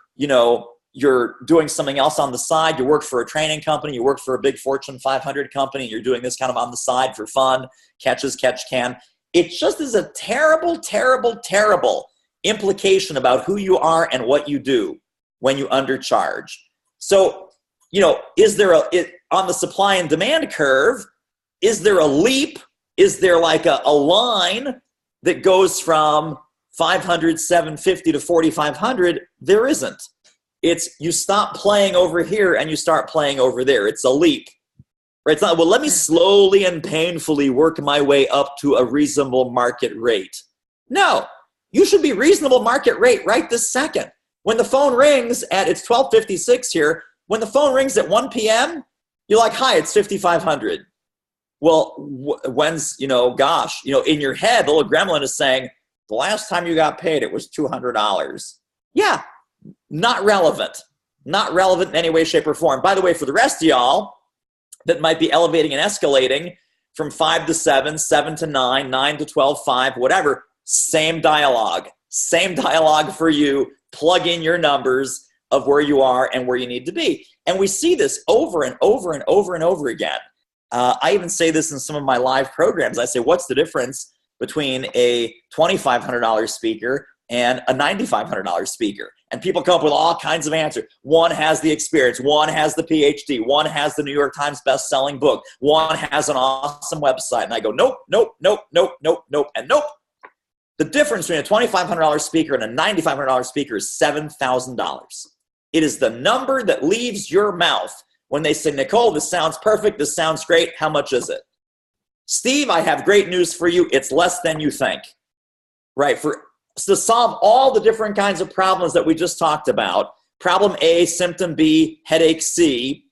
doing something else on the side. You work for a training company. You work for a big Fortune 500 company. You're doing this kind of on the side for fun. Catch as catch can. It just is a terrible, terrible, terrible implication about who you are and what you do when you undercharge. So, is there on the supply and demand curve, is there a leap? Is there like a line that goes from 500, 750 to 4,500? There isn't. It's you stop playing over here and you start playing over there. It's a leap. Right? It's not, well, let me slowly and painfully work my way up to a reasonable market rate. No, you should be reasonable market rate right this second. When the phone rings it's 12:56 here. When the phone rings at 1 p.m., you're like, hi, it's 5,500. Well, when's, in your head, the little gremlin is saying, the last time you got paid, it was $200. Yeah, not relevant. Not relevant in any way, shape, or form. By the way, for the rest of y'all that might be elevating and escalating from 5 to 7, 7 to 9, 9 to 12, 5, whatever, same dialogue, same dialogue for you. Plug in your numbers of where you are and where you need to be. And we see this over and over and over and over again. I even say this in some of my live programs. I say, what's the difference between a $2,500 speaker and a $9,500 speaker? And people come up with all kinds of answers. One has the experience. One has the PhD. One has the New York Times best-selling book. One has an awesome website. And I go, nope, nope, nope, nope, nope, nope, and nope. The difference between a $2,500 speaker and a $9,500 speaker is $7,000. It is the number that leaves your mouth when they say, Nicolle, this sounds perfect. This sounds great. How much is it? Steve, I have great news for you. It's less than you think. Right? To solve all the different kinds of problems that we just talked about, problem A, symptom B, headache C,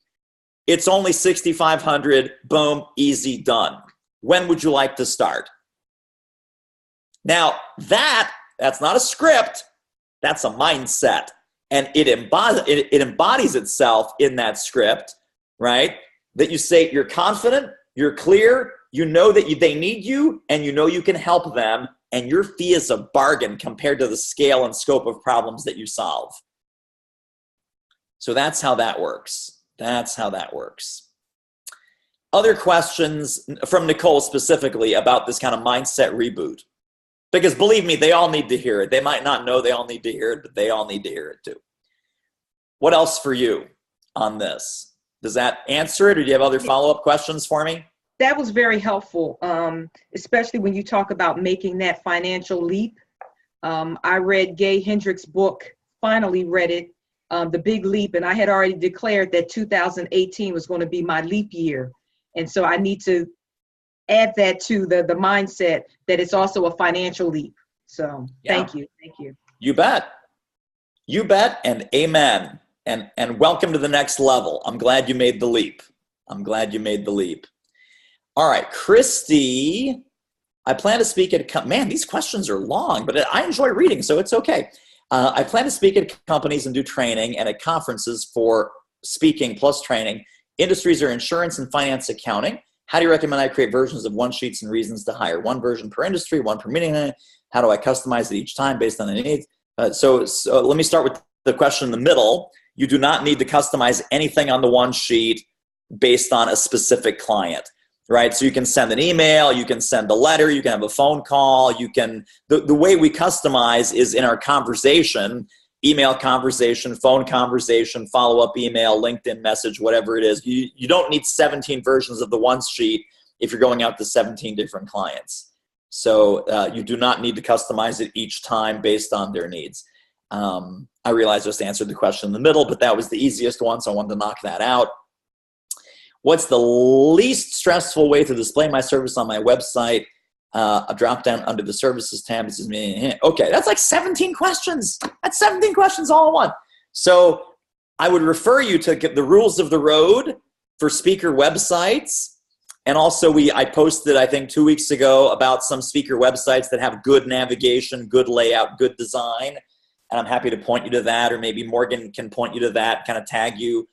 it's only $6,500. Boom, easy, done. When would you like to start? Now, that's not a script. That's a mindset. And it embodies itself in that script, right? That you say you're confident, you're clear, you know that they need you, and you know you can help them, and your fee is a bargain compared to the scale and scope of problems that you solve. So that's how that works. That's how that works. Other questions from Nicolle specifically about this kind of mindset reboot? Because believe me, they all need to hear it. They might not know they all need to hear it, but they all need to hear it too. What else for you on this? Does that answer it, or do you have other follow-up questions for me? That was very helpful, especially when you talk about making that financial leap. I read Gay Hendricks' book, finally read it, The Big Leap, and I had already declared that 2018 was going to be my leap year. And so I need to add that to the mindset that it's also a financial leap. So Thank you. You bet. You bet, and amen. And welcome to the next level. I'm glad you made the leap. All right, Kristie, I plan to speak at, man, these questions are long, but I enjoy reading, so it's okay. I plan to speak at companies and do training and at conferences for speaking plus training. Industries are insurance and finance accounting. How do you recommend I create versions of one-sheets and reasons to hire? One version per industry, one per meeting. How do I customize it each time based on the needs? So let me start with the question in the middle. You do not need to customize anything on the one sheet based on a specific client, right? So you can send an email, you can send a letter, you can have a phone call, you can, the way we customize is in our conversation, email conversation, phone conversation, follow-up email, LinkedIn message, whatever it is. You don't need 17 versions of the one sheet if you're going out to 17 different clients. So you do not need to customize it each time based on their needs. I realized I just answered the question in the middle, but that was the easiest one, so I wanted to knock that out. What's the least stressful way to display my service on my website? A drop down under the services tab. This is me. Okay, that's like 17 questions. That's 17 questions all in one. So I would refer you to get the rules of the road for speaker websites. And also I posted, I think 2 weeks ago, about some speaker websites that have good navigation, good layout, good design. And I'm happy to point you to that, or maybe Morgan can point you to that, kind of tag you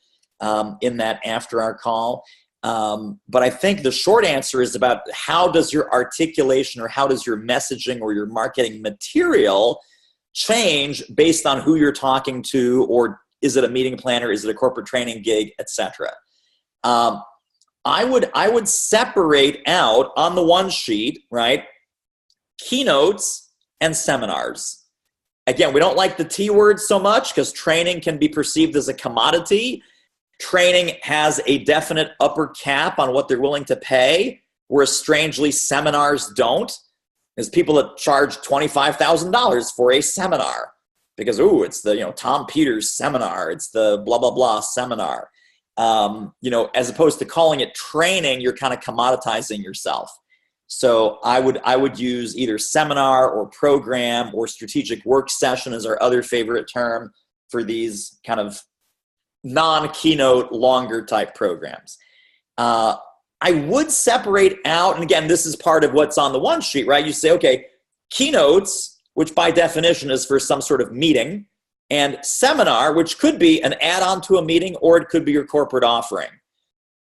in that after our call. But I think the short answer is about how does your articulation or how does your messaging or your marketing material change based on who you're talking to, or is it a meeting planner, is it a corporate training gig, etc. I would separate out on the one sheet, right, keynotes and seminars. Again, we don't like the T word so much because training can be perceived as a commodity. Training has a definite upper cap on what they're willing to pay, whereas strangely seminars don't. There's people that charge $25,000 for a seminar because, it's the Tom Peters seminar, it's the blah, blah, blah seminar. As opposed to calling it training, you're kind of commoditizing yourself. So I would use either seminar or program or strategic work session as our other favorite term for these kind of non-keynote, longer type programs. I would separate out, and again, this is part of what's on the one sheet, right? You say, okay, keynotes, which by definition is for some sort of meeting, and seminar, which could be an add-on to a meeting, or it could be your corporate offering.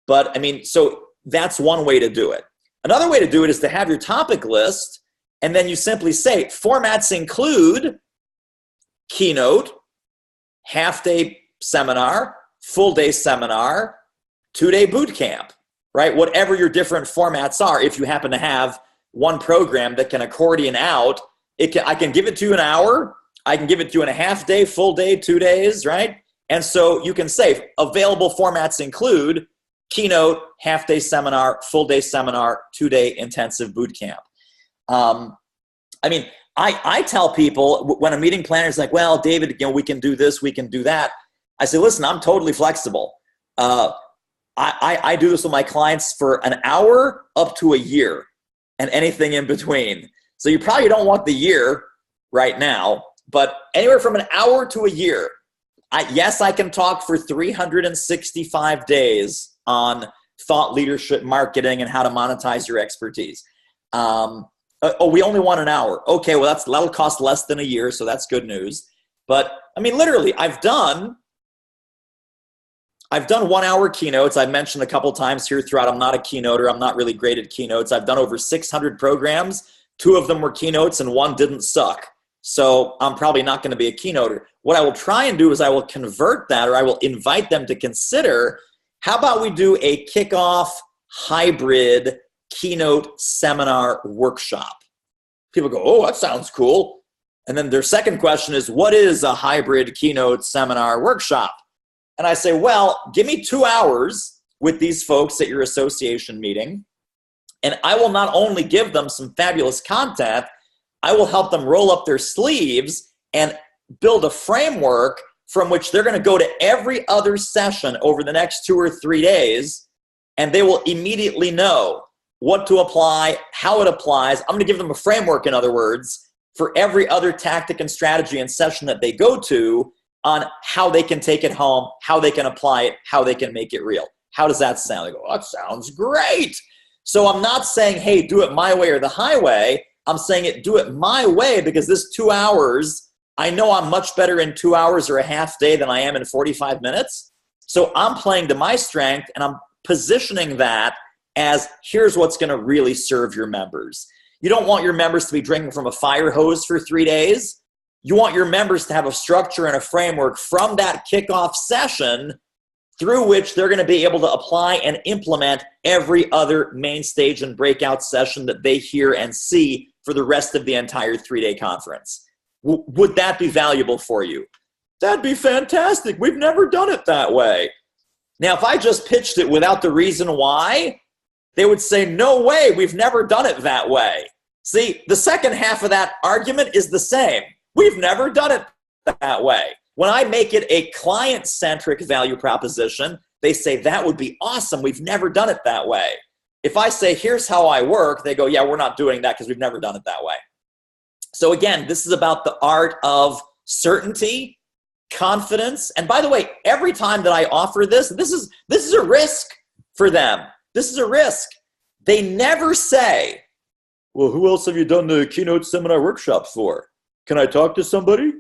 But so that's one way to do it. Another way to do it is to have your topic list And then you simply say, formats include keynote, half-day seminar, full-day seminar, 2-day boot camp, right? Whatever your different formats are, if you happen to have one program that can accordion out, I can give it to you an hour, I can give it to you in a half day, full day, 2 days, right? And so you can say available formats include keynote, half-day seminar, full-day seminar, 2-day intensive boot camp. I mean, I tell people when a meeting planner is like, well, David, we can do this, we can do that. I say, listen, I'm totally flexible. I do this with my clients for an hour up to a year and anything in between. So you probably don't want the year right now, but anywhere from an hour to a year. Yes, I can talk for 365 days on thought leadership marketing and how to monetize your expertise. We only want an hour. Okay, well, that'll cost less than a year, so that's good news. But I mean, literally, I've done 1-hour keynotes. I've mentioned a couple times here throughout, I'm not a keynoter. I'm not really great at keynotes. I've done over 600 programs. 2 of them were keynotes and 1 didn't suck. So I'm probably not going to be a keynoter. What I will try and do is I will convert that, or I will invite them to consider, how about we do a kickoff hybrid keynote seminar workshop? People go, oh, that sounds cool. And then their second question is, what is a hybrid keynote seminar workshop? And I say, well, give me 2 hours with these folks at your association meeting, and I will not only give them some fabulous content, I will help them roll up their sleeves and build a framework from which they're going to go to every other session over the next 2 or 3 days, and they will immediately know what to apply, how it applies. I'm going to give them a framework, in other words, for every other tactic and strategy and session that they go to, on how they can take it home, how they can apply it, how they can make it real. How does that sound? They go, oh, that sounds great. So I'm not saying, hey, do it my way or the highway. I'm saying do it my way, because this 2 hours, I know I'm much better in 2 hours or a half day than I am in 45 minutes. So I'm playing to my strength, and I'm positioning that as, here's what's going to really serve your members. You don't want your members to be drinking from a fire hose for 3 days. You want your members to have a structure and a framework from that kickoff session through which they're going to be able to apply and implement every other main stage and breakout session that they hear and see for the rest of the entire 3-day conference. Would that be valuable for you? That'd be fantastic. We've never done it that way. Now, if I just pitched it without the reason why, they would say, no way, we've never done it that way. See, the second half of that argument is the same. We've never done it that way. When I make it a client-centric value proposition, they say, that would be awesome. We've never done it that way. If I say, here's how I work, they go, yeah, we're not doing that because we've never done it that way. So again, this is about the art of certainty, confidence. And by the way, every time that I offer this is a risk for them. This is a risk. They never say, well, who else have you done the keynote seminar workshop for? Can I talk to somebody?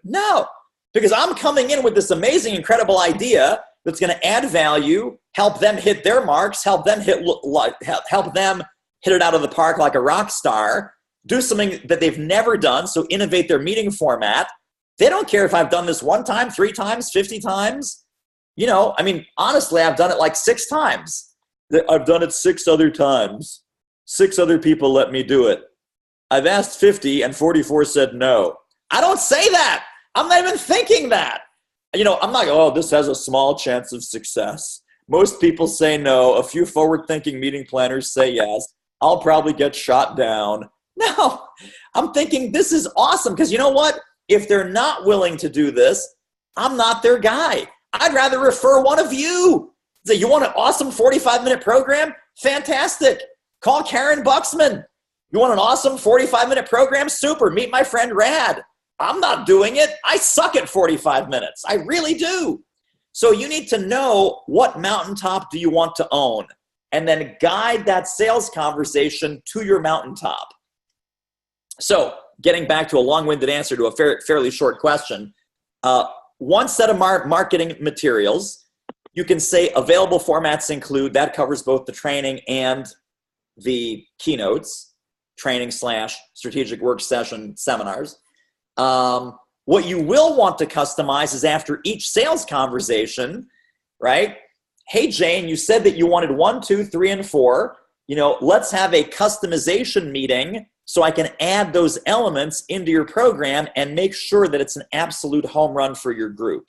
No, because I'm coming in with this amazing, incredible idea that's going to add value, help them hit their marks, help them hit it out of the park like a rock star, do something that they've never done, so innovate their meeting format. They don't care if I've done this 1 time, 3 times, 50 times. Honestly, I've done it like 6 times. I've done it 6 other times. 6 other people let me do it. I've asked 50 and 44 said no. I don't say that. I'm not even thinking that. I'm not, oh, this has a small chance of success. Most people say no. A few forward-thinking meeting planners say yes. I'll probably get shot down. No, I'm thinking this is awesome, because you know what? If they're not willing to do this, I'm not their guy. I'd rather refer one of you. Say, you want an awesome 45-minute program? Fantastic. Call Karen Buxman. You want an awesome 45-minute program? Super. Meet my friend Rad. I'm not doing it. I suck at 45 minutes. I really do. So you need to know, what mountaintop do you want to own, and then guide that sales conversation to your mountaintop. So getting back to a long-winded answer to a fairly short question, one set of marketing materials, you can say available formats include, that covers both the training and the keynotes. training / strategic work session seminars. What you will want to customize is after each sales conversation, right? Hey, Jane, you said that you wanted 1, 2, 3, and 4. Let's have a customization meeting so I can add those elements into your program and make sure that it's an absolute home run for your group.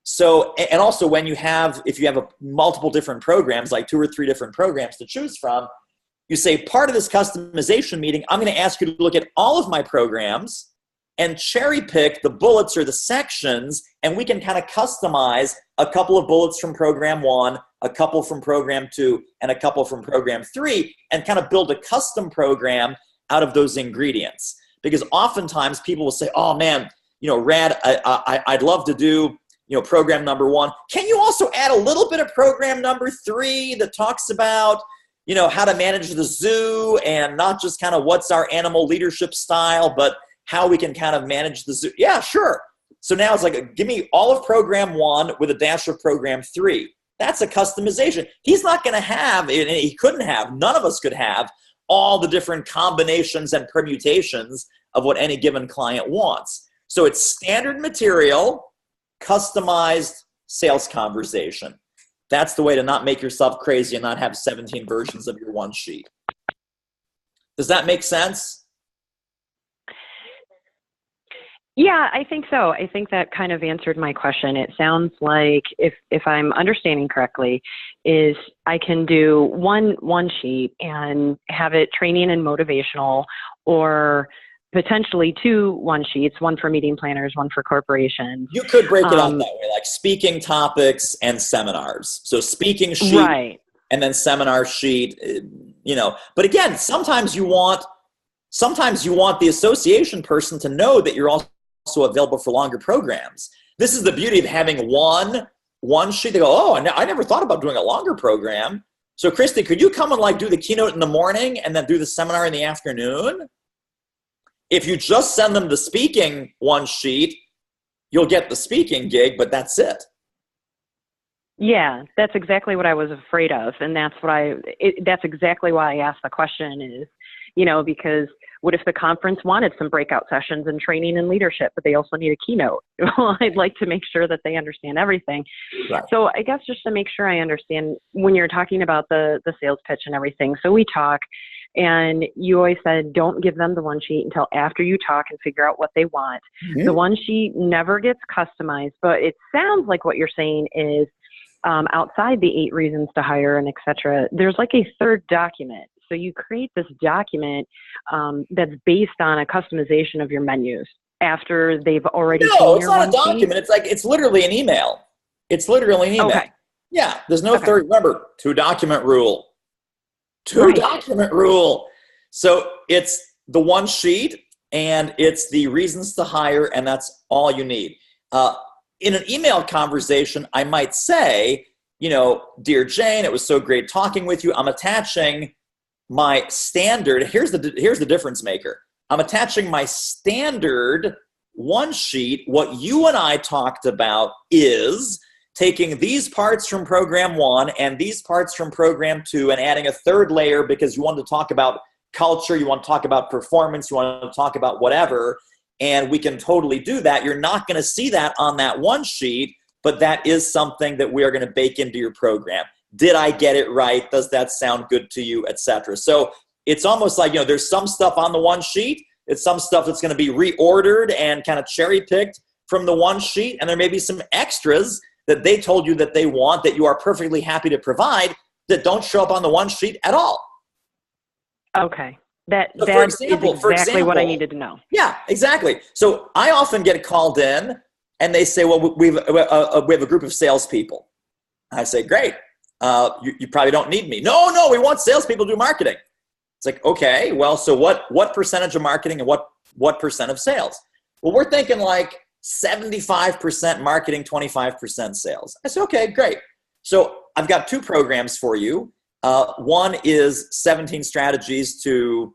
So, and also if you have multiple different programs, like 2 or 3 different programs to choose from, you say, part of this customization meeting, I'm going to ask you to look at all of my programs and cherry pick the bullets or the sections, and we can kind of customize a couple of bullets from program 1, a couple from program 2, and a couple from program 3, and kind of build a custom program out of those ingredients. Because oftentimes people will say, oh man, Rad, I'd love to do, program number 1. Can you also add a little bit of program number 3 that talks about, how to manage the zoo, and not just kind of what's our animal leadership style, but how we can kind of manage the zoo? Yeah, sure. So now it's like, give me all of program 1 with a dash of program 3. That's a customization. He's not going to have, and he couldn't have, none of us could have all the different combinations and permutations of what any given client wants. So it's standard material, customized sales conversation. That's the way to not make yourself crazy and not have 17 versions of your one sheet. Does that make sense? Yeah, I think so. I think that kind of answered my question. It sounds like, if I'm understanding correctly, is I can do one sheet and have it training and motivational, or potentially 2 one sheets, one for meeting planners, one for corporations. You could break it out that way, like speaking topics and seminars. So speaking sheet, right, and then seminar sheet, But again, sometimes you want the association person to know that you're also available for longer programs. This is the beauty of having one sheet. They go, oh, I never thought about doing a longer program. So Kristie, could you come and do the keynote in the morning and then do the seminar in the afternoon? If you just send them the speaking one sheet, you'll get the speaking gig, but that's it. Yeah, that's exactly what I was afraid of. And that's exactly why I asked the question is, because what if the conference wanted some breakout sessions and training and leadership, but they also need a keynote? Well, I'd like to make sure that they understand everything. Right. So I guess just to make sure I understand, when you're talking about the sales pitch and everything, so we talk, and you always said, don't give them the one sheet until after you talk and figure out what they want. Mm-hmm. The one sheet never gets customized, but it sounds like what you're saying is outside the 8 reasons to hire and et cetera, there's like a third document. So you create this document that's based on a customization of your menus after they've already seen your one sheet. No, it's not a document. It's literally an email. It's literally an email. Okay. Yeah, there's no third. Remember, 2 document rule. 2 document rule. So it's the one sheet and it's the reasons to hire, and that's all you need. In an email conversation, I might say, dear Jane, it was so great talking with you. I'm attaching my standard. Here's the difference maker. I'm attaching my standard one sheet. What you and I talked about is taking these parts from program 1 and these parts from program 2 and adding a third layer because you want to talk about culture, you want to talk about performance, you want to talk about whatever, and we can totally do that. You're not going to see that on that one sheet, but that is something that we are going to bake into your program. Did I get it right? Does that sound good to you, etc.? So it's almost like, there's some stuff on the one sheet. It's some stuff that's going to be reordered and kind of cherry-picked from the one sheet, and there may be some extras that they told you that they want that you are perfectly happy to provide that don't show up on the one sheet at all. Okay. That is exactly what I needed to know. Yeah, exactly. So I often get called in and they say, well, we have a group of salespeople. I say, great. You probably don't need me. No, we want salespeople to do marketing. It's like, okay, well, so what percentage of marketing and what percent of sales? Well, we're thinking like 75% marketing, 25% sales. I said, okay, great. So I've got 2 programs for you. One is 17 strategies to,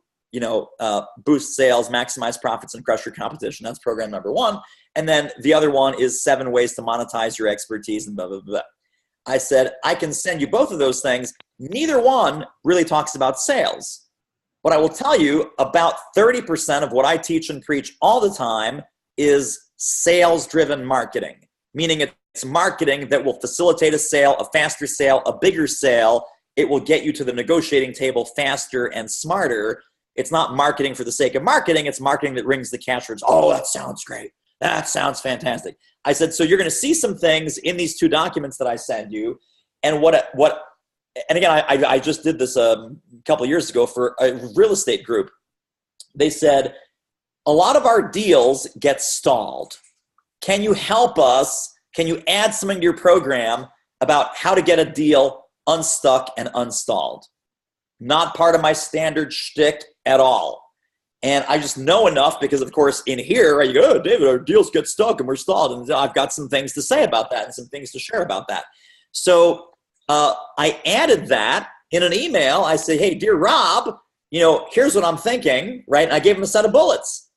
boost sales, maximize profits, and crush your competition. That's program number 1. And then the other one is 7 ways to monetize your expertise and blah, blah, blah. I said, I can send you both of those things. Neither one really talks about sales. But I will tell you, about 30% of what I teach and preach all the time is sales-driven marketing, meaning it's marketing that will facilitate a sale, a faster sale, a bigger sale. It will get you to the negotiating table faster and smarter. It's not marketing for the sake of marketing. It's marketing that rings the cash register. Oh, that sounds great. That sounds fantastic. I said, so you're going to see some things in these 2 documents that I send you. And and again, I just did this a couple of years ago for a real estate group. They said, a lot of our deals get stalled. Can you help us? Can you add something to your program about how to get a deal unstuck and unstalled? Not part of my standard shtick at all. And I just know enough because, of course, in here, you go, oh, David, our deals get stuck and we're stalled. And I've got some things to say about that and some things to share about that. So I added that in an email. I say, hey, dear Rob, here's what I'm thinking, right? And I gave him a set of bullets.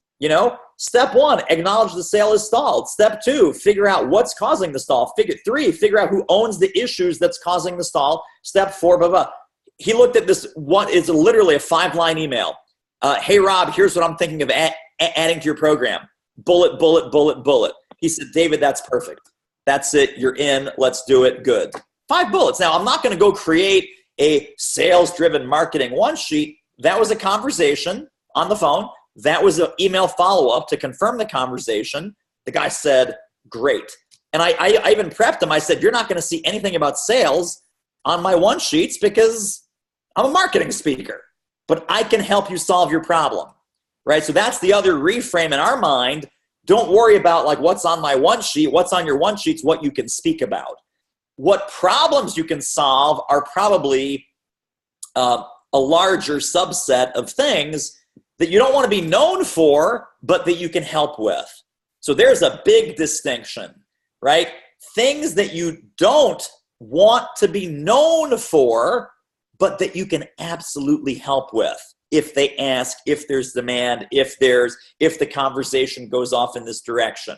Step 1, acknowledge the sale is stalled. Step 2, figure out what's causing the stall. 3, figure out who owns the issues that's causing the stall. Step 4, blah, blah. He looked at this one. It's literally a 5-line email. Hey, Rob, here's what I'm thinking of adding to your program. Bullet, bullet, bullet, bullet. He said, David, that's perfect. That's it. You're in. Let's do it. Good. 5 bullets. Now, I'm not going to go create a sales-driven marketing one-sheet. That was a conversation on the phone. That was an email follow-up to confirm the conversation. The guy said, great. And I even prepped him. I said, you're not going to see anything about sales on my one-sheets because I'm a marketing speaker, but I can help you solve your problem, right? So that's the other reframe in our mind. Don't worry about like what's on my one-sheet. What's on your one-sheet's what you can speak about. What problems you can solve are probably a larger subset of things that you don't want to be known for, but that you can help with. So there's a big distinction, right? Things that you don't want to be known for, but that you can absolutely help with if they ask, if there's demand, if the conversation goes off in this direction,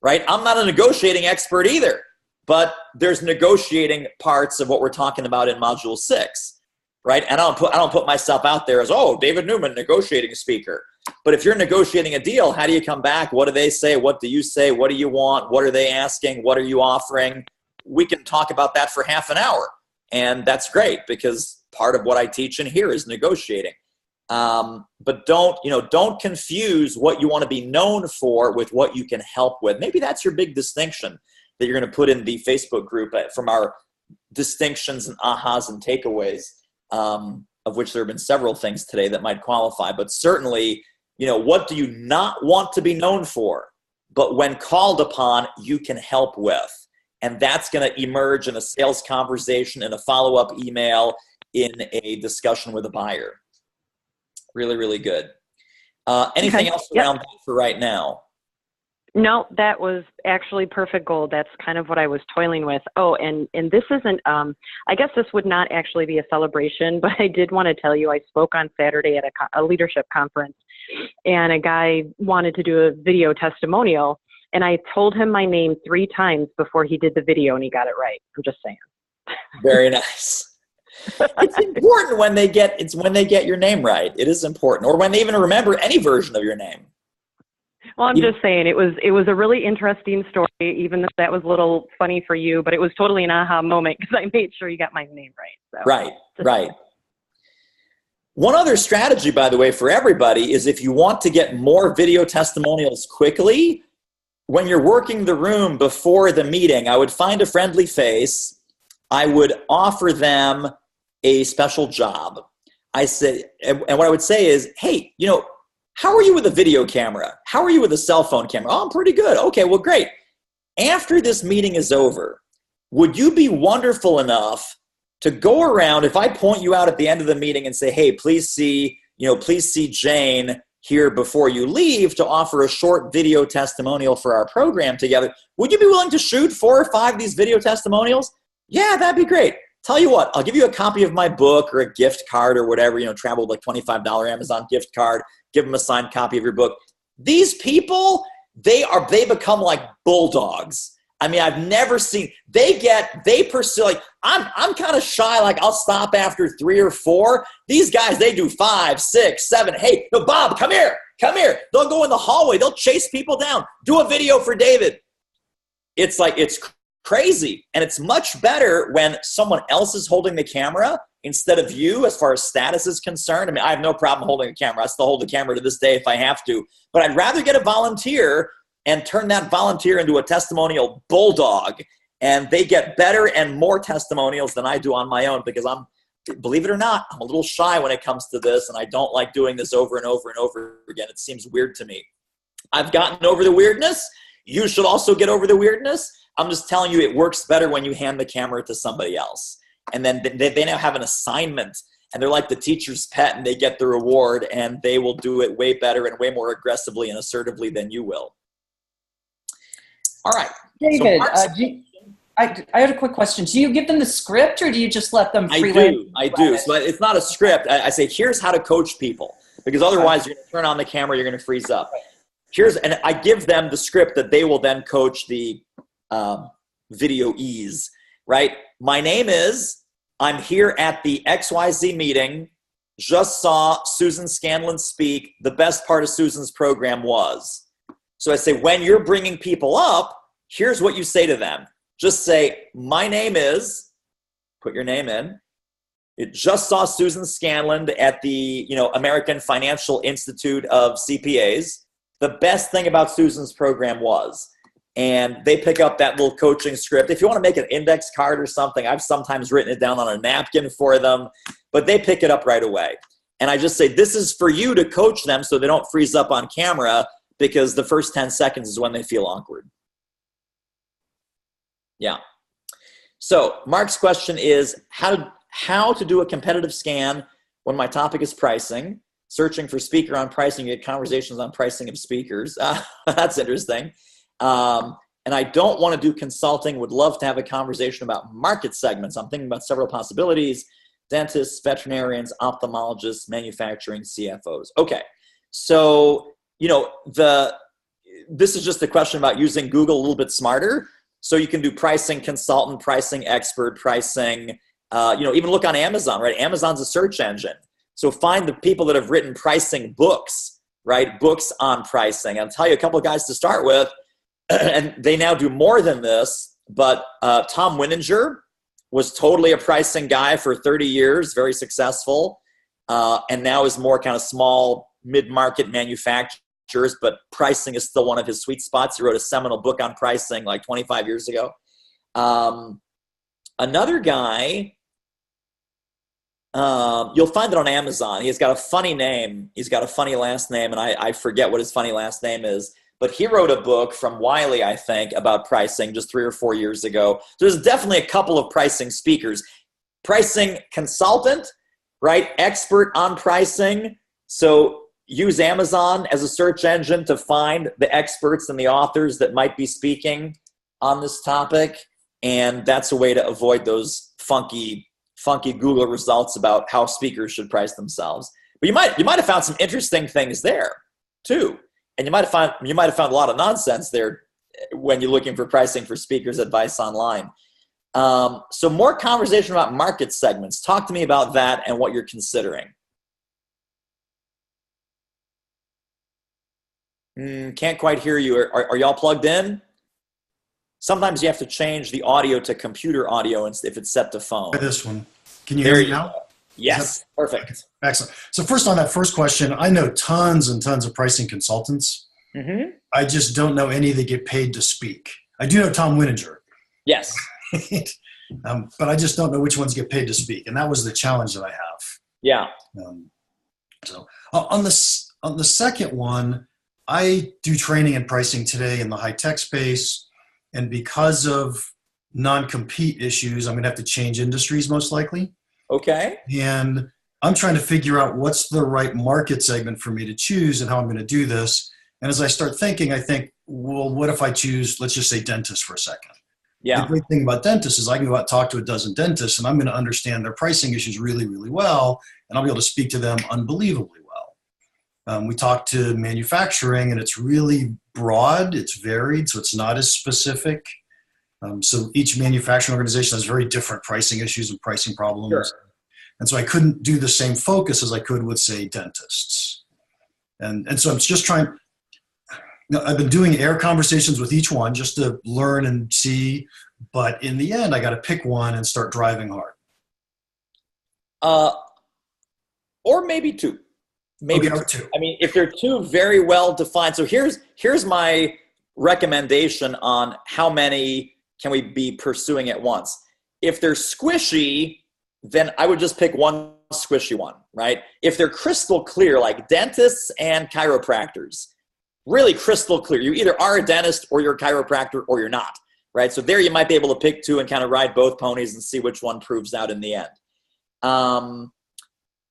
right? I'm not a negotiating expert either. But there's negotiating parts of what we're talking about in Module 6, right? And I don't put myself out there as, oh, David Newman, negotiating speaker. But if you're negotiating a deal, how do you come back? What do they say? What do you say? What do you want? What are they asking? What are you offering? We can talk about that for half an hour. And that's great because part of what I teach in here is negotiating. But don't confuse what you want to be known for with what you can help with. Maybe that's your big distinction that you're going to put in the Facebook group from our distinctions and ahas and takeaways, of which there have been several things today that might qualify. But certainly, what do you not want to be known for? But when called upon, you can help with. And that's going to emerge in a sales conversation, in a follow-up email, in a discussion with a buyer. Really, really good. Anything else around that for right now? No, that was actually perfect gold. That's kind of what I was toiling with. Oh, and this isn't, I guess this would not actually be a celebration, but I did want to tell you, I spoke on Saturday at a leadership conference, and a guy wanted to do a video testimonial, and I told him my name 3 times before he did the video, and he got it right. I'm just saying. Very nice. It's important when they get your name right. It is important, or when they even remember any version of your name. Well, I'm just saying it was a really interesting story, even though that was a little funny for you, but it was totally an aha moment because I made sure you got my name right. So. Right. One other strategy, by the way, for everybody is if you want to get more video testimonials quickly, when you're working the room before the meeting, I would find a friendly face. I would offer them a special job. I said, and what I would say is, hey, how are you with a video camera? How are you with a cell phone camera? Oh, I'm pretty good. Okay, well, great. After this meeting is over, would you be wonderful enough to go around, if I point you out at the end of the meeting and say, hey, please see Jane here before you leave to offer a short video testimonial for our program together. Would you be willing to shoot 4 or 5 of these video testimonials? Yeah, that'd be great. Tell you what, I'll give you a copy of my book or a gift card or whatever, travel with like $25 Amazon gift card. Give them a signed copy of your book. These people, they become like bulldogs. I mean, I've never seen, they pursue, like, I'm kind of shy, like I'll stop after 3 or 4. These guys, they do 5, 6, 7. Hey, no, Bob, come here. They'll go in the hallway. They'll chase people down. Do a video for David. It's like, it's crazy. And it's much better when someone else is holding the camera instead of you, as far as status is concerned. I mean, I have no problem holding a camera. I still hold the camera to this day if I have to. But I'd rather get a volunteer and turn that volunteer into a testimonial bulldog. And they get better and more testimonials than I do on my own, because believe it or not, I'm a little shy when it comes to this, and I don't like doing this over and over and over again. It seems weird to me. I've gotten over the weirdness. You should also get over the weirdness. I'm just telling you, it works better when you hand the camera to somebody else. And then they now have an assignment, and they're like the teacher's pet, and they get the reward, and they will do it way better and way more aggressively and assertively than you will. All right. David, I had a quick question. Do you give them the script, or do you just let them freelance? I do. So it's not a script. I say, here's how to coach people, because otherwise you're going to turn on the camera, you're going to freeze up. And I give them the script that they will then coach the videoes, right? My name is, I'm here at the XYZ meeting, just saw Susan Scanlon speak. The best part of Susan's program was. So I say, when you're bringing people up, here's what you say to them. Just say, my name is, put your name in. It just saw Susan Scanlon at the American Financial Institute of CPAs. The best thing about Susan's program was. And they pick up that little coaching script. If you want to make an index card or something, I've sometimes written it down on a napkin for them, but they pick it up right away. And I just say, this is for you to coach them so they don't freeze up on camera, because the first 10 seconds is when they feel awkward. Yeah. So Mark's question is how to do a competitive scan when my topic is pricing, searching for speaker on pricing, you get conversations on pricing of speakers. That's interesting. And I don't want to do consulting, would love to have a conversation about market segments. I'm thinking about several possibilities: dentists, veterinarians, ophthalmologists, manufacturing, CFOs. Okay. So, this is just a question about using Google a little bit smarter. So you can do pricing consultant, pricing expert, pricing, even look on Amazon, right? Amazon's a search engine. So find the people that have written pricing books, right? Books on pricing. I'll tell you a couple of guys to start with, and they now do more than this, but Tom Wininger was totally a pricing guy for 30 years, very successful, and now is more kind of small, mid-market manufacturers, but pricing is still one of his sweet spots. He wrote a seminal book on pricing like 25 years ago. Another guy, you'll find it on Amazon. He's got a funny name. He's got a funny last name, and I forget what his funny last name is. But he wrote a book from Wiley, I think, about pricing just 3 or 4 years ago. So there's definitely a couple of pricing speakers. Pricing consultant, right? Expert on pricing. So use Amazon as a search engine to find the experts and the authors that might be speaking on this topic. And that's a way to avoid those funky Google results about how speakers should price themselves. But you might have found some interesting things there too. And you might have found a lot of nonsense there when you're looking for pricing for speakers advice online. So more conversation about market segments. Talk to me about that and what you're considering. Can't quite hear you. Are y'all plugged in? Sometimes you have to change the audio to computer audio if it's set to phone. This one. Can you hear me now? Yes, perfect. Excellent. So first on that first question, I know tons and tons of pricing consultants. Mm-hmm. I just don't know any that get paid to speak. I do know Tom Wininger. Yes. But I just don't know which ones get paid to speak. And that was the challenge that I have. Yeah. So on the second one, I do training and pricing today in the high-tech space. And because of non-compete issues, I'm going to have to change industries most likely. Okay. And I'm trying to figure out what's the right market segment for me to choose and how I'm going to do this. And as I start thinking, I think, well, what if I choose, let's just say dentists for a second. Yeah. The great thing about dentists is I can go out and talk to a dozen dentists and I'm going to understand their pricing issues really, really well. And I'll be able to speak to them unbelievably well. We talk to manufacturing and it's really broad. It's varied. So it's not as specific. So each manufacturing organization has very different pricing issues and pricing problems. Sure. And so I couldn't do the same focus as I could with, say, dentists. And so I'm just trying, I've been doing air conversations with each one just to learn and see, but in the end, I got to pick one and start driving hard. Or maybe two. Maybe two. I mean, if they're two very well defined. So here's my recommendation on how many can we be pursuing at once. If they're squishy, then I would just pick one squishy one, right? If they're crystal clear, like dentists and chiropractors, really crystal clear. You either are a dentist or you're a chiropractor or you're not, right? So there you might be able to pick two and kind of ride both ponies and see which one proves out in the end.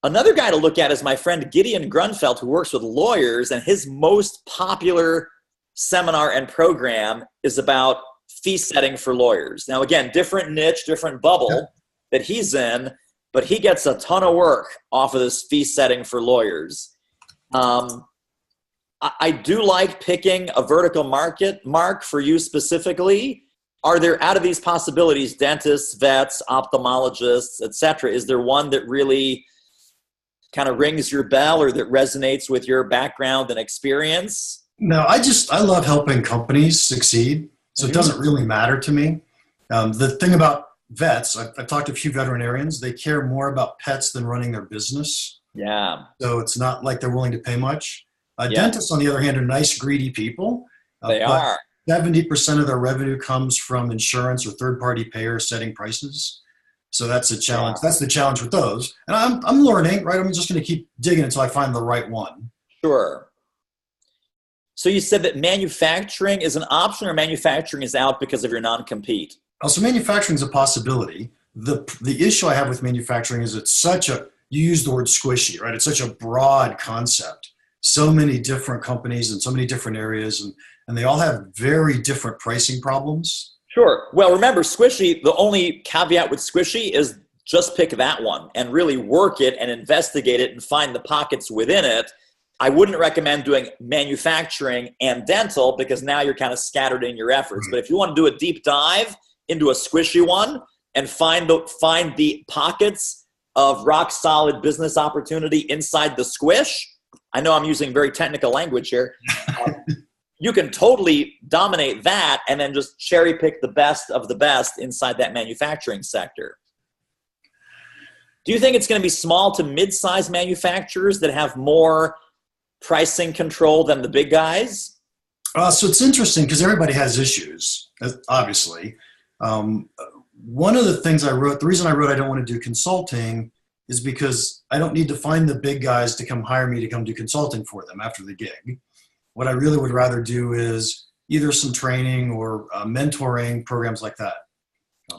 Another guy to look at is my friend Gideon Grunfeld, who works with lawyers, and his most popular seminar and program is about fee setting for lawyers. Now, again, different niche, different bubble that he's in, but he gets a ton of work off of this fee setting for lawyers. I do like picking a vertical market mark for you specifically. Are there, out of these possibilities, dentists, vets, ophthalmologists, etc., is there one that really kind of rings your bell or that resonates with your background and experience? No, I love helping companies succeed. So it doesn't really matter to me. The thing about vets, I've talked to a few veterinarians, they care more about pets than running their business. Yeah. So it's not like they're willing to pay much. Dentists, on the other hand, are nice, greedy people. They are. 70% of their revenue comes from insurance or third-party payers setting prices. So that's a challenge. Yeah. That's the challenge with those. And I'm learning, right? I'm just going to keep digging until I find the right one. Sure. So you said that manufacturing is an option, or manufacturing is out because of your non-compete? So manufacturing is a possibility. The issue I have with manufacturing is it's such a, you use the word squishy, right? It's such a broad concept. So many different companies in so many different areas, and they all have very different pricing problems. Sure. Well, remember, squishy, the only caveat with squishy is just pick that one and really work it and investigate it and find the pockets within it. I wouldn't recommend doing manufacturing and dental because now you're kind of scattered in your efforts. But if you want to do a deep dive into a squishy one and find the pockets of rock solid business opportunity inside the squish, I know I'm using very technical language here. You can totally dominate that and then just cherry pick the best of the best inside that manufacturing sector. Do you think it's going to be small to mid-sized manufacturers that have more pricing control than the big guys? So it's interesting because everybody has issues, obviously. One of the things I wrote, the reason I wrote I don't want to do consulting is because I don't need to find the big guys to come hire me to come do consulting for them after the gig. What I really would rather do is either some training or mentoring programs like that.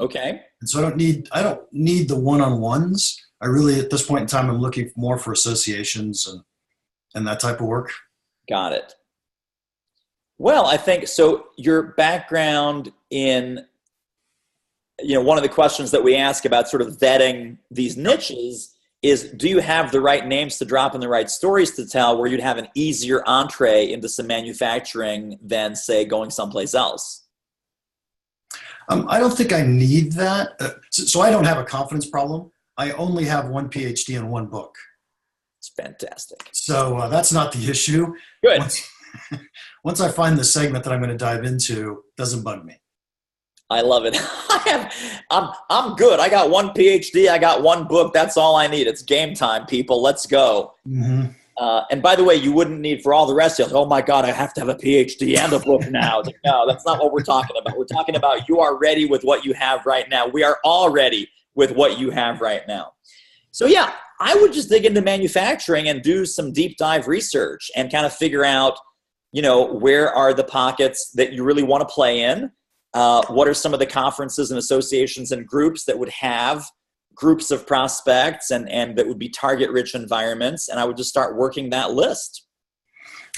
Okay. And so I don't need the one-on-ones. I really, at this point in time, I'm looking more for associations and that type of work. Got it. Well, I think so. Your background in, one of the questions that we ask about sort of vetting these niches is, do you have the right names to drop and the right stories to tell where you'd have an easier entree into some manufacturing than, say, going someplace else? I don't think I need that. So I don't have a confidence problem. I only have one PhD and one book. It's fantastic. So that's not the issue. Good. Once I find the segment that I'm going to dive into, it doesn't bug me. I love it. I'm good. I got one PhD. I got one book. That's all I need. It's game time, people. Let's go. Mm-hmm. And by the way, you wouldn't need for all the rest of you. Oh my God, I have to have a PhD and a book now. Like, no, that's not what we're talking about. We're talking about you are ready with what you have right now. We are all ready with what you have right now. So yeah, I would just dig into manufacturing and do some deep dive research and kind of figure out, where are the pockets that you really want to play in? What are some of the conferences and associations and groups that would have groups of prospects and that would be target-rich environments? And I would just start working that list.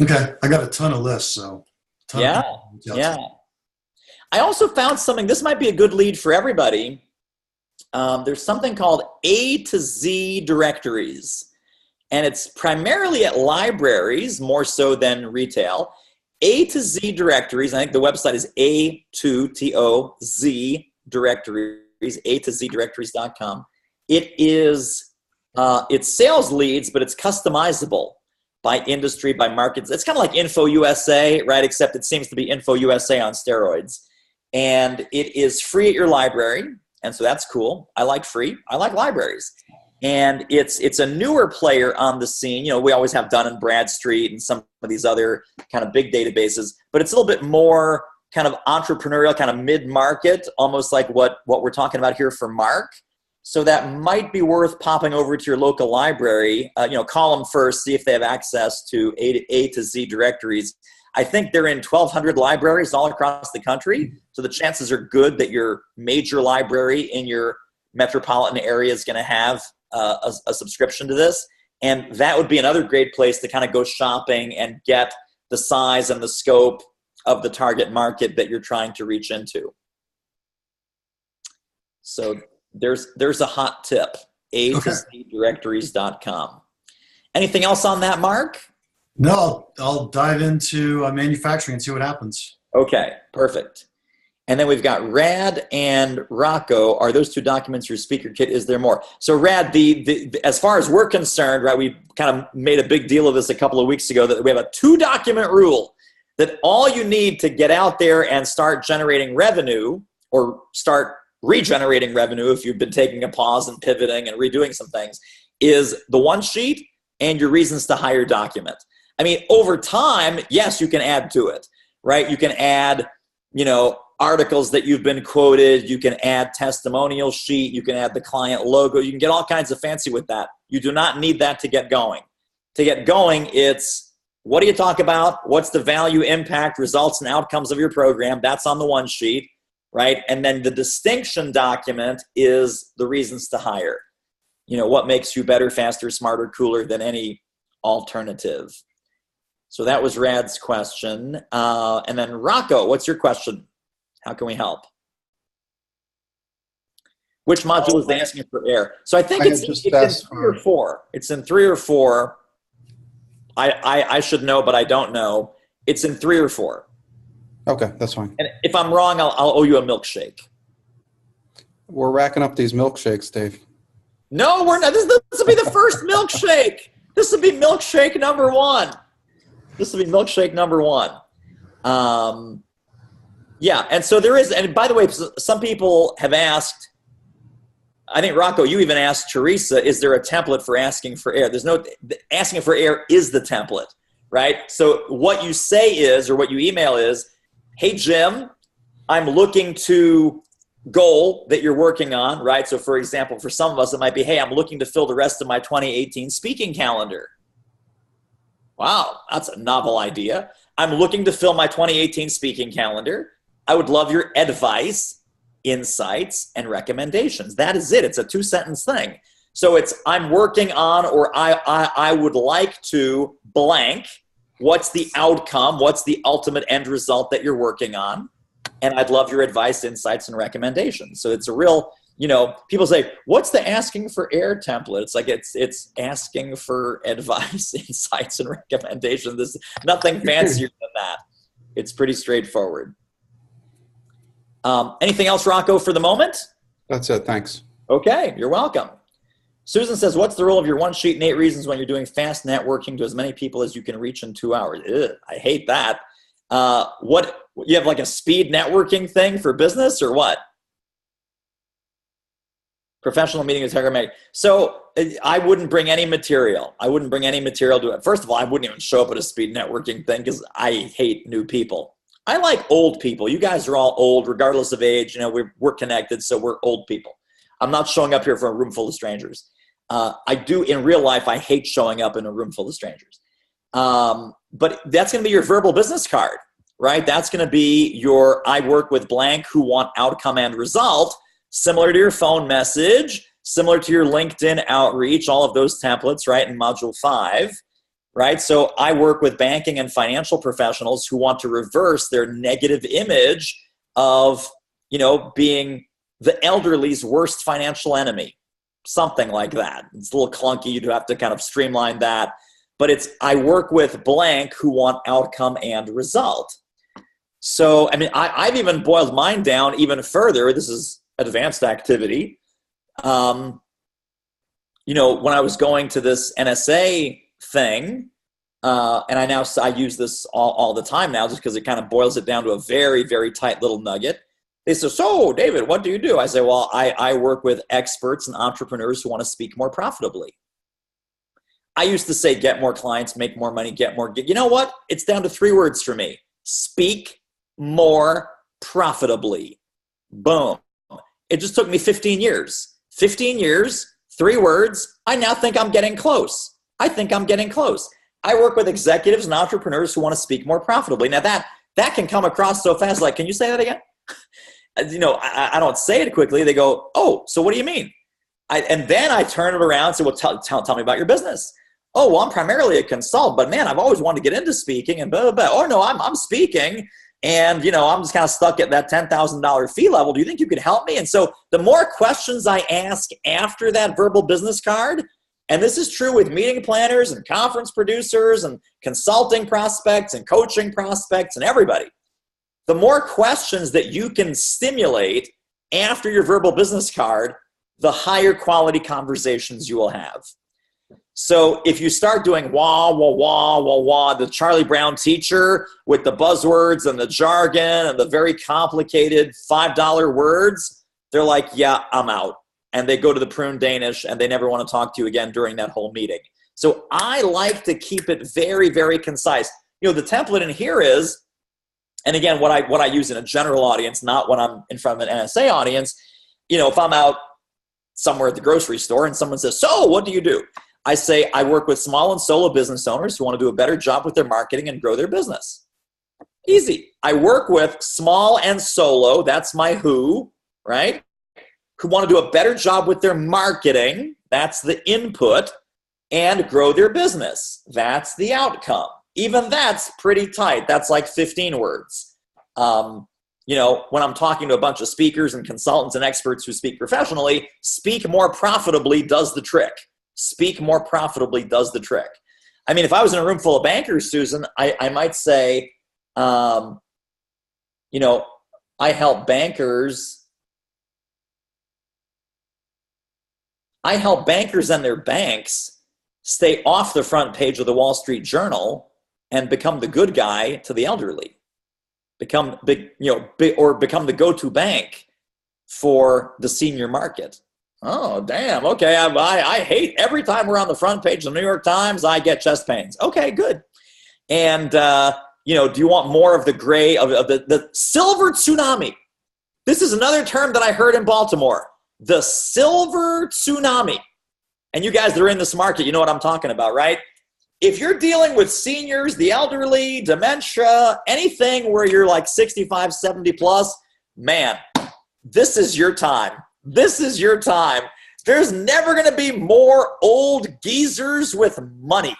Okay. I got a ton of lists. Yeah. I also found something, this might be a good lead for everybody. There's something called A to Z directories. And it's primarily at libraries, more so than retail. A to Z directories. I think the website is A2TOZ directories, A to Z directories.com. It is, it's sales leads, but it's customizable by industry, by markets. It's kind of like Info USA, right? Except it seems to be Info USA on steroids. And it is free at your library. And so that's cool. I like free. I like libraries. And it's a newer player on the scene. You know, we always have Dun & Bradstreet and some of these other kind of big databases, but it's a little bit more kind of entrepreneurial, kind of mid-market, almost like what we're talking about here for Mark. So that might be worth popping over to your local library. Call them first, see if they have access to A to Z directories. I think they're in 1,200 libraries all across the country. So the chances are good that your major library in your metropolitan area is going to have a subscription to this. And that would be another great place to kind of go shopping and get the size and the scope of the target market that you're trying to reach into. So there's a hot tip, A to Z directories.com. Anything else on that, Mark? No, I'll dive into manufacturing and see what happens. Okay, perfect. And then we've got Rad and Rocco. Are those two documents your speaker kit? Is there more? So Rad, the as far as we're concerned, right, we kind of made a big deal of this a couple of weeks ago, that we have a 2-document rule that all you need to get out there and start generating revenue, or start regenerating revenue if you've been taking a pause and pivoting and redoing some things, is the one sheet and your reasons to hire document. I mean, over time, yes, you can add to it, right? You can add, articles that you've been quoted. You can add testimonial sheet. You can add the client logo. You can get all kinds of fancy with that. You do not need that to get going. To get going, it's what do you talk about? What's the value, impact, results, and outcomes of your program? That's on the one sheet, right? And then the distinction document is the reasons to hire. What makes you better, faster, smarter, cooler than any alternative? So that was Rad's question. And then Rocco, what's your question? How can we help? Which module is they asking for air? So I think it's in 3 or 4. It's in 3 or 4. I should know, but I don't know. It's in 3 or 4. Okay, that's fine. And if I'm wrong, I'll owe you a milkshake. We're racking up these milkshakes, Dave. No, we're not. This will be the first milkshake. This will be milkshake number 1. This will be milkshake number 1. Yeah, and so there is, and by the way, some people have asked, I think, Rocco, you even asked Teresa, is there a template for asking for air? There's no, asking for air is the template, right? So what you say is, or what you email is, hey, Jim, I'm looking to goal that you're working on, right? So for example, for some of us, it might be, hey, I'm looking to fill the rest of my 2018 speaking calendar. Wow, that's a novel idea. I'm looking to fill my 2018 speaking calendar. I would love your advice, insights, and recommendations. That is it. It's a 2-sentence thing. So it's, I'm working on, or I would like to blank. What's the outcome? What's the ultimate end result that you're working on? And I'd love your advice, insights, and recommendations. So it's a real, people say, what's the asking for air template? It's like, it's asking for advice, insights, and recommendations. There's nothing fancier than that. It's pretty straightforward. Anything else, Rocco, for the moment? That's it. Thanks. Okay. You're welcome. Susan says, what's the role of your one sheet and 8 reasons when you're doing fast networking to as many people as you can reach in 2 hours? Ugh, I hate that. What, you have like a speed networking thing for business or what? Professional meeting with integrity. So I wouldn't bring any material. I wouldn't bring any material to it. First of all, I wouldn't even show up at a speed networking thing because I hate new people. I like old people. You guys are all old, regardless of age. We're connected, so we're old people. I'm not showing up here for a room full of strangers. I do in real life. I hate showing up in a room full of strangers. But that's going to be your verbal business card, right? That's going to be your I work with blank who want outcome and result, similar to your phone message, similar to your LinkedIn outreach, all of those templates, right, in Module 5. Right? So I work with banking and financial professionals who want to reverse their negative image of, being the elderly's worst financial enemy. Something like that. It's a little clunky. You'd have to kind of streamline that. but I work with blank who want outcome and result. So, I mean, I've even boiled mine down even further. This is advanced activity. When I was going to this NSA thing, and I use this all the time now just because it kind of boils it down to a very, very tight little nugget. They say, so David, what do you do? I say, well, I work with experts and entrepreneurs who want to speak more profitably. I used to say, get more clients, make more money, get more. You know what? It's down to 3 words for me. Speak more profitably. Boom. It just took me 15 years. 15 years, 3 words. I now think I'm getting close. I work with executives and entrepreneurs who want to speak more profitably. Now that can come across so fast. Like, can you say that again? I don't say it quickly. They go, oh, so what do you mean? And then I turn it around and say, well, tell me about your business. Oh, well, I'm primarily a consultant, but man, I've always wanted to get into speaking and blah, blah, blah. Oh no, I'm speaking. And, I'm just kind of stuck at that $10,000 fee level. Do you think you could help me? And so the more questions I ask after that verbal business card, and this is true with meeting planners and conference producers and consulting prospects and coaching prospects and everybody, the more questions that you can stimulate after your verbal business card, the higher quality conversations you will have. So if you start doing wah, wah, wah, wah, wah, the Charlie Brown teacher with the buzzwords and the jargon and the very complicated $5 words, they're like, yeah, I'm out. And they go to the prune Danish and they never want to talk to you again during that whole meeting. So I like to keep it very, very concise. The template in here is, and again, what I use in a general audience, not when I'm in front of an NSA audience, if I'm out somewhere at the grocery store and someone says, so what do you do? I say, I work with small and solo business owners who want to do a better job with their marketing and grow their business. Easy. I work with small and solo, that's my who, right? Who want to do a better job with their marketing, that's the input, and grow their business. That's the outcome. Even that's pretty tight. That's like 15 words. When I'm talking to a bunch of speakers and consultants and experts who speak professionally, speak more profitably does the trick. Speak more profitably does the trick. I mean, if I was in a room full of bankers, Susan, I might say, I help bankers and their banks stay off the front page of the Wall Street Journal and become the good guy to the elderly. Become the go-to bank for the senior market. Oh, damn. Okay. I hate every time we're on the front page of the New York Times, I get chest pains. Okay, good. And, do you want more of the gray, of the silver tsunami? This is another term that I heard in Baltimore. The silver tsunami. And you guys that are in this market, you know what I'm talking about, right? If you're dealing with seniors, the elderly, dementia, anything where you're like 65, 70 plus, man, this is your time. This is your time. There's never going to be more old geezers with money.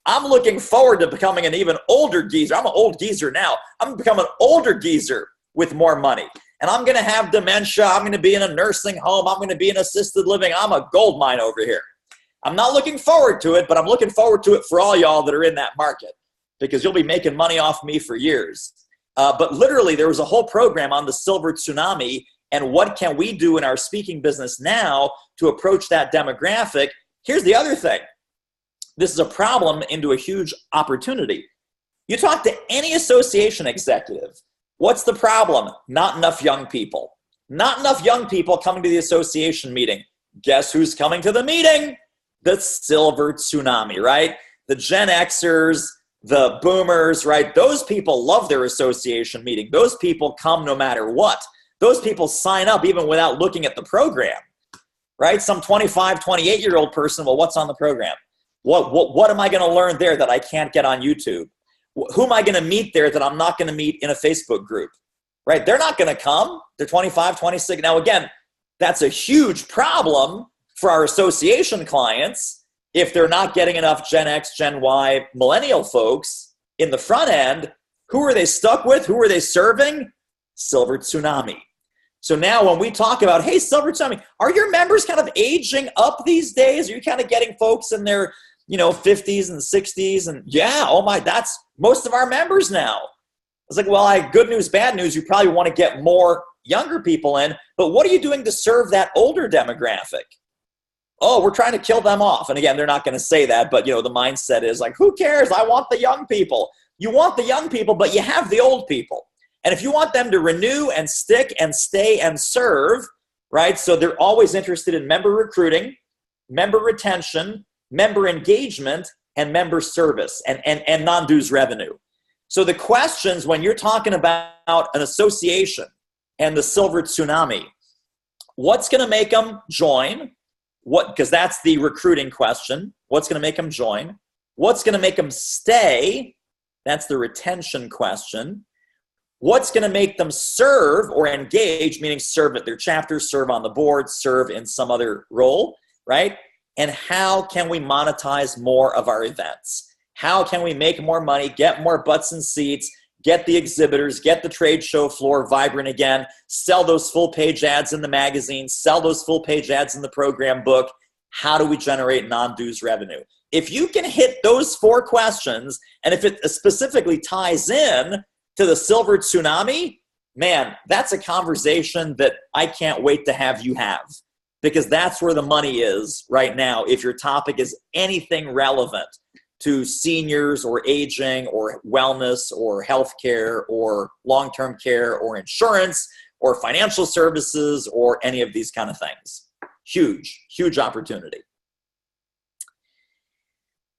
I'm looking forward to becoming an even older geezer. I'm an old geezer now. I'm going to become an older geezer with more money. And I'm going to have dementia. I'm going to be in a nursing home. I'm going to be in assisted living. I'm a gold mine over here. I'm not looking forward to it, but I'm looking forward to it for all y'all that are in that market because you'll be making money off me for years. But literally, there was a whole program on the silver tsunami and what can we do in our speaking business now to approach that demographic. Here's the other thing. This is a problem into a huge opportunity. You talk to any association executive. What's the problem? Not enough young people. Not enough young people coming to the association meeting. Guess who's coming to the meeting? The silver tsunami, right? The Gen Xers, the boomers, right? Those people love their association meeting. Those people come no matter what. Those people sign up even without looking at the program, right? Some 25, 28-year-old person, well, what's on the program? What am I going to learn there that I can't get on YouTube? Who am I going to meet there that I'm not going to meet in a Facebook group, right? They're not going to come. They're 25, 26. Now, again, that's a huge problem for our association clients if they're not getting enough Gen X, Gen Y, millennial folks in the front end. Who are they stuck with? Who are they serving? Silver tsunami. So now when we talk about, hey, silver tsunami, are your members kind of aging up these days? Are you kind of getting folks in their 50s and 60s. And yeah, oh my, that's most of our members now. It's like, well, good news, bad news. You probably want to get more younger people in, but what are you doing to serve that older demographic? Oh, we're trying to kill them off. And again, they're not going to say that, but the mindset is like, who cares? I want the young people. You want the young people, but you have the old people. And if you want them to renew and stick and stay and serve, right? So they're always interested in member recruiting, member retention, member engagement, and member service and non-dues revenue. So the questions when you're talking about an association and the silver tsunami, what's going to make them join? Because that's the recruiting question. What's going to make them join? What's going to make them stay? That's the retention question. What's going to make them serve or engage, meaning serve at their chapter, serve on the board, serve in some other role, right? And how can we monetize more of our events? How can we make more money, get more butts and seats, get the exhibitors, get the trade show floor vibrant again, sell those full-page ads in the magazine, sell those full-page ads in the program book? How do we generate non-dues revenue? If you can hit those 4 questions, and if it specifically ties in to the silver tsunami, man, that's a conversation that I can't wait to have you have, because that's where the money is right now. If your topic is anything relevant to seniors or aging or wellness or healthcare or long-term care or insurance or financial services or any of these kind of things. Huge, huge opportunity.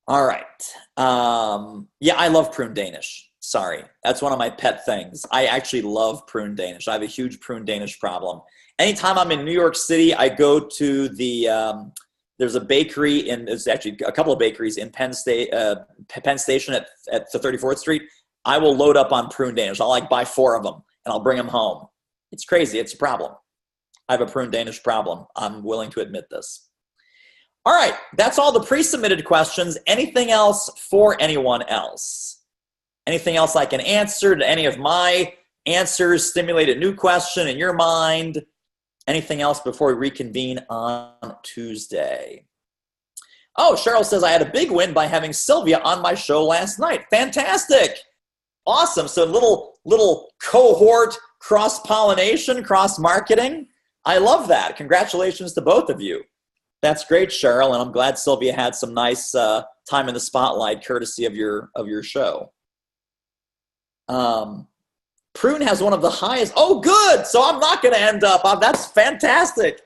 All right. Yeah, I love prune Danish. Sorry. That's one of my pet things. I actually love prune Danish. I have a huge prune Danish problem. Anytime I'm in New York City, I go to the, there's a bakery there's actually a couple of bakeries in Penn Station at the 34th Street. I will load up on prune Danish. I'll buy 4 of them and I'll bring them home. It's crazy. It's a problem. I have a prune Danish problem. I'm willing to admit this. All right. That's all the pre-submitted questions. Anything else for anyone else? Anything else I can answer? Did any of my answers stimulate a new question in your mind? Anything else before we reconvene on Tuesday? Oh, Cheryl says, I had a big win by having Sylvia on my show last night. Fantastic. Awesome. So little cohort cross-pollination, cross-marketing. I love that. Congratulations to both of you. That's great, Cheryl, and I'm glad Sylvia had some nice time in the spotlight courtesy of your show. Prune has one of the highest. Oh, good. So I'm not going to end up. That's fantastic.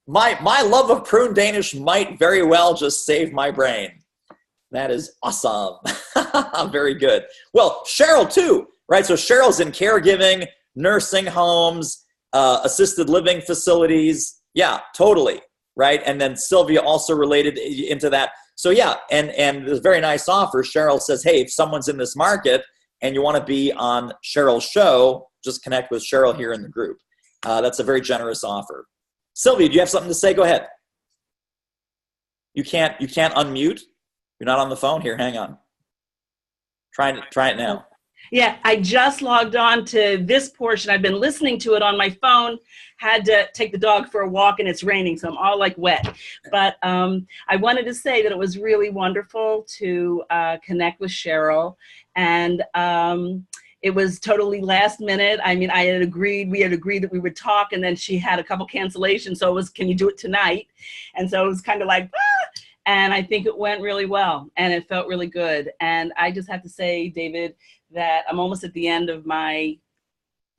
My love of prune Danish might very well just save my brain. That is awesome. Very good. Well, Cheryl too, right? So Cheryl's in caregiving, nursing homes, assisted living facilities. Yeah, totally. Right. And then Sylvia also related into that. So yeah, and there's a very nice offer. Cheryl says, hey, if someone's in this market and you want to be on Cheryl's show, just connect with Cheryl here in the group. That's a very generous offer. Sylvia, do you have something to say? Go ahead. You can't unmute. You're not on the phone here. Hang on. Try it now. Yeah, I just logged on to this portion. I've been listening to it on my phone, had to take the dog for a walk, and it's raining, so I'm all wet. But I wanted to say that it was really wonderful to connect with Cheryl, and it was totally last minute. I mean, we had agreed that we would talk, and then she had a couple cancellations, so it was, can you do it tonight? And so it was kind of like, ah! And I think it went really well, and it felt really good. And I just have to say, David, that I'm almost at the end of my,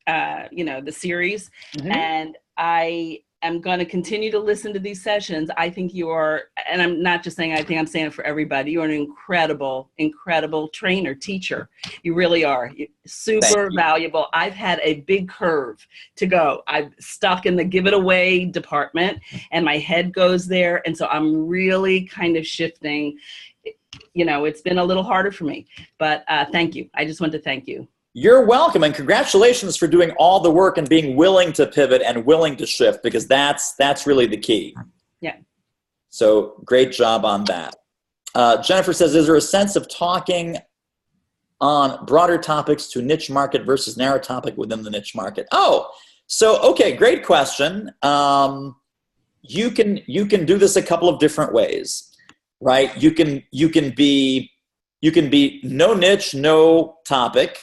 the series, and I am going to continue to listen to these sessions. I think you are, and I'm not just saying, I think I'm saying it for everybody. You're an incredible, incredible trainer, teacher. You really are. You're super valuable. I've had a big curve to go. I'm stuck in the give it away department, and my head goes there. And so I'm really kind of shifting. It's been a little harder for me, but thank you. I just want to thank you. You're welcome, and congratulations for doing all the work and being willing to pivot and willing to shift, because that's really the key. Yeah. So great job on that. Jennifer says, is there a sense of talking on broader topics to niche market versus narrow topic within the niche market? Oh, so, okay, great question. You can do this a couple of different ways. right? You can be no niche, no topic,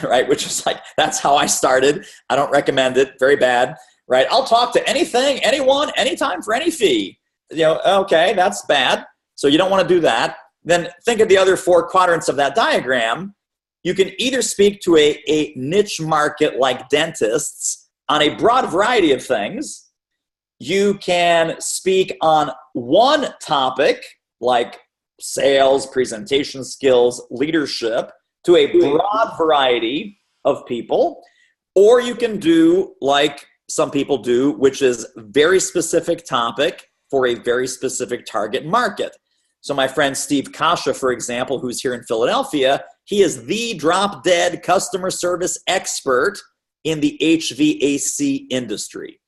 right? Which is like, that's how I started. I don't recommend it. Very bad, right? I'll talk to anything, anyone, anytime for any fee. Okay, that's bad. So you don't want to do that. Then think of the other 4 quadrants of that diagram. You can either speak to a niche market like dentists on a broad variety of things. You can speak on one topic like sales, presentation skills, leadership to a broad variety of people. Or you can do like some people do, which is very specific topic for a very specific target market. So my friend Steve Kasha, for example, who's here in Philadelphia, he is the drop-dead customer service expert in the HVAC industry.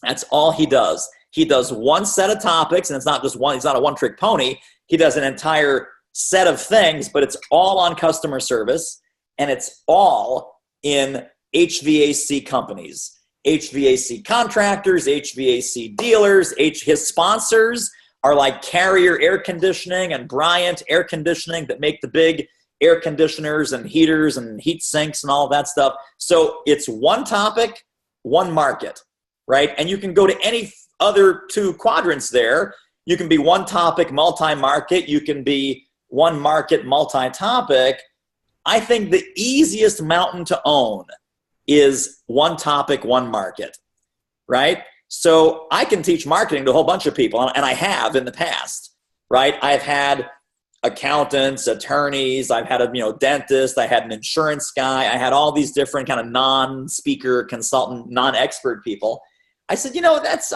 That's all he does. He does one set of topics, and it's not just one. He's not a one-trick pony. He does an entire set of things, but it's all on customer service, and it's all in HVAC companies, HVAC contractors, HVAC dealers. His sponsors are like Carrier Air Conditioning and Bryant Air Conditioning that make the big air conditioners and heaters and heat sinks and all that stuff. So it's one topic, one market, right? And you can go to any other 2 quadrants there. You can be one topic, multi-market. You can be one market, multi-topic. I think the easiest mountain to own is one topic, one market, right? So I can teach marketing to a whole bunch of people, and I have in the past, right? I've had accountants, attorneys, I've had a dentist, I had an insurance guy, I had all these different kind of non-speaker, consultant, non-expert people. I said,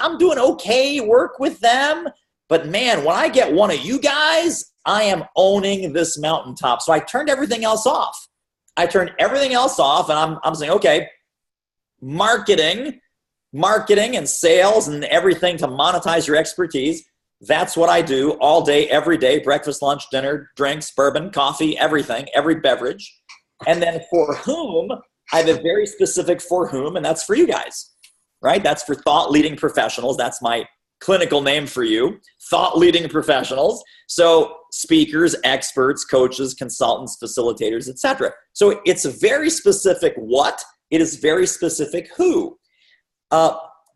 I'm doing okay work with them, but man, when I get one of you guys, I am owning this mountaintop. So I turned everything else off. And I'm saying, okay, marketing and sales and everything to monetize your expertise. That's what I do all day, every day, breakfast, lunch, dinner, drinks, bourbon, coffee, everything, every beverage. And then for whom, I have a very specific for whom, and that's for you guys, right? That's for thought leading professionals. That's my clinical name for you, thought leading professionals. So speakers, experts, coaches, consultants, facilitators, etc. So it's a very specific what, it is very specific who.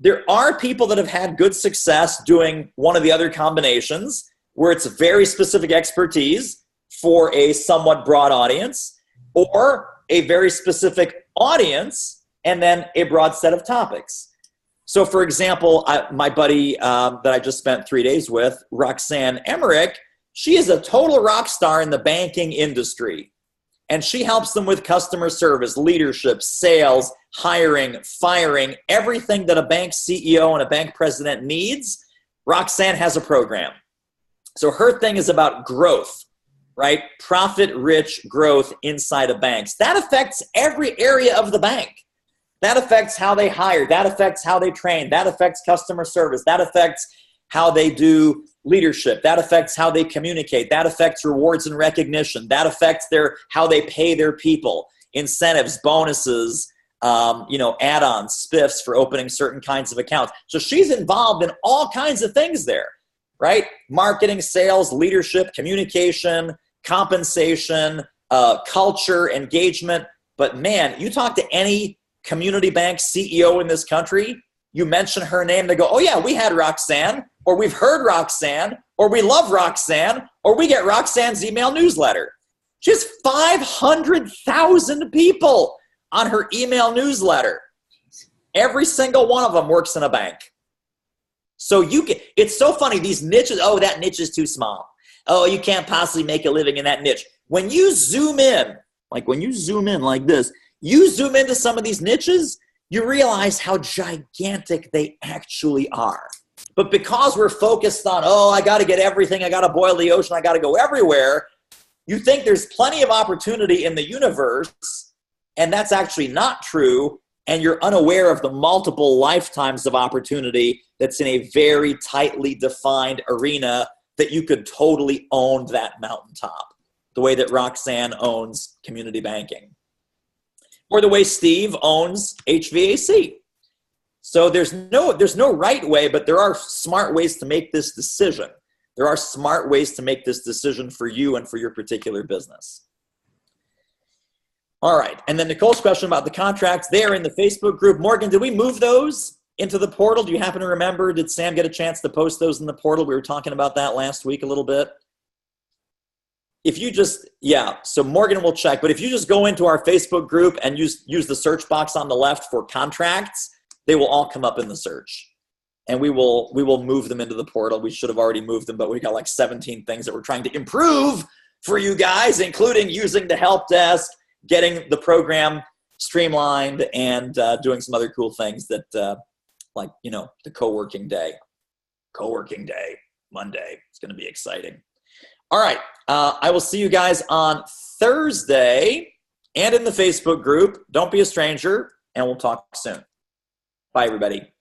There are people that have had good success doing one of the other combinations where it's very specific expertise for a somewhat broad audience, or a very specific audience and then a broad set of topics. So for example, my buddy that I just spent 3 days with, Roxanne Emmerich, she is a total rock star in the banking industry. And she helps them with customer service, leadership, sales, hiring, firing, everything that a bank CEO and a bank president needs. Roxanne has a program. So her thing is about growth, right? Profit-rich growth inside of banks. That affects every area of the bank. That affects how they hire. That affects how they train. That affects customer service. That affects how they do leadership. That affects how they communicate. That affects rewards and recognition. That affects how they pay their people, incentives, bonuses, add-ons, spiffs for opening certain kinds of accounts. So she's involved in all kinds of things there, right? Marketing, sales, leadership, communication, compensation, culture, engagement. But man, you talk to any community bank CEO in this country, you mention her name, they go, oh yeah, we had Roxanne, or we've heard Roxanne, or we love Roxanne, or we get Roxanne's email newsletter. She has 500,000 people on her email newsletter. Every single one of them works in a bank. So it's so funny, these niches, oh, that niche is too small. Oh, you can't possibly make a living in that niche. When you zoom in like this, you zoom into some of these niches, you realize how gigantic they actually are. But because we're focused on, I got to get everything, I got to boil the ocean, I got to go everywhere, you think there's plenty of opportunity in the universe, and that's actually not true, and you're unaware of the multiple lifetimes of opportunity that's in a very tightly defined arena that you could totally own that mountaintop, the way that Roxanne owns community banking. Or the way Steve owns HVAC. So there's no right way, but there are smart ways to make this decision. There are smart ways to make this decision for you and for your particular business. All right. And then Nicole's question about the contracts, they're in the Facebook group. Morgan, did we move those into the portal? Do you happen to remember? Did Sam get a chance to post those in the portal? We were talking about that last week a little bit. If you just, yeah, so Morgan will check. But if you just go into our Facebook group and use the search box on the left for contracts, they will all come up in the search. And we will move them into the portal. We should have already moved them, but we got like 17 things that we're trying to improve for you guys, including using the help desk, getting the program streamlined, and doing some other cool things that, like, the co-working day, Monday. It's going to be exciting. All right. I will see you guys on Thursday and in the Facebook group. Don't be a stranger, and we'll talk soon. Bye, everybody.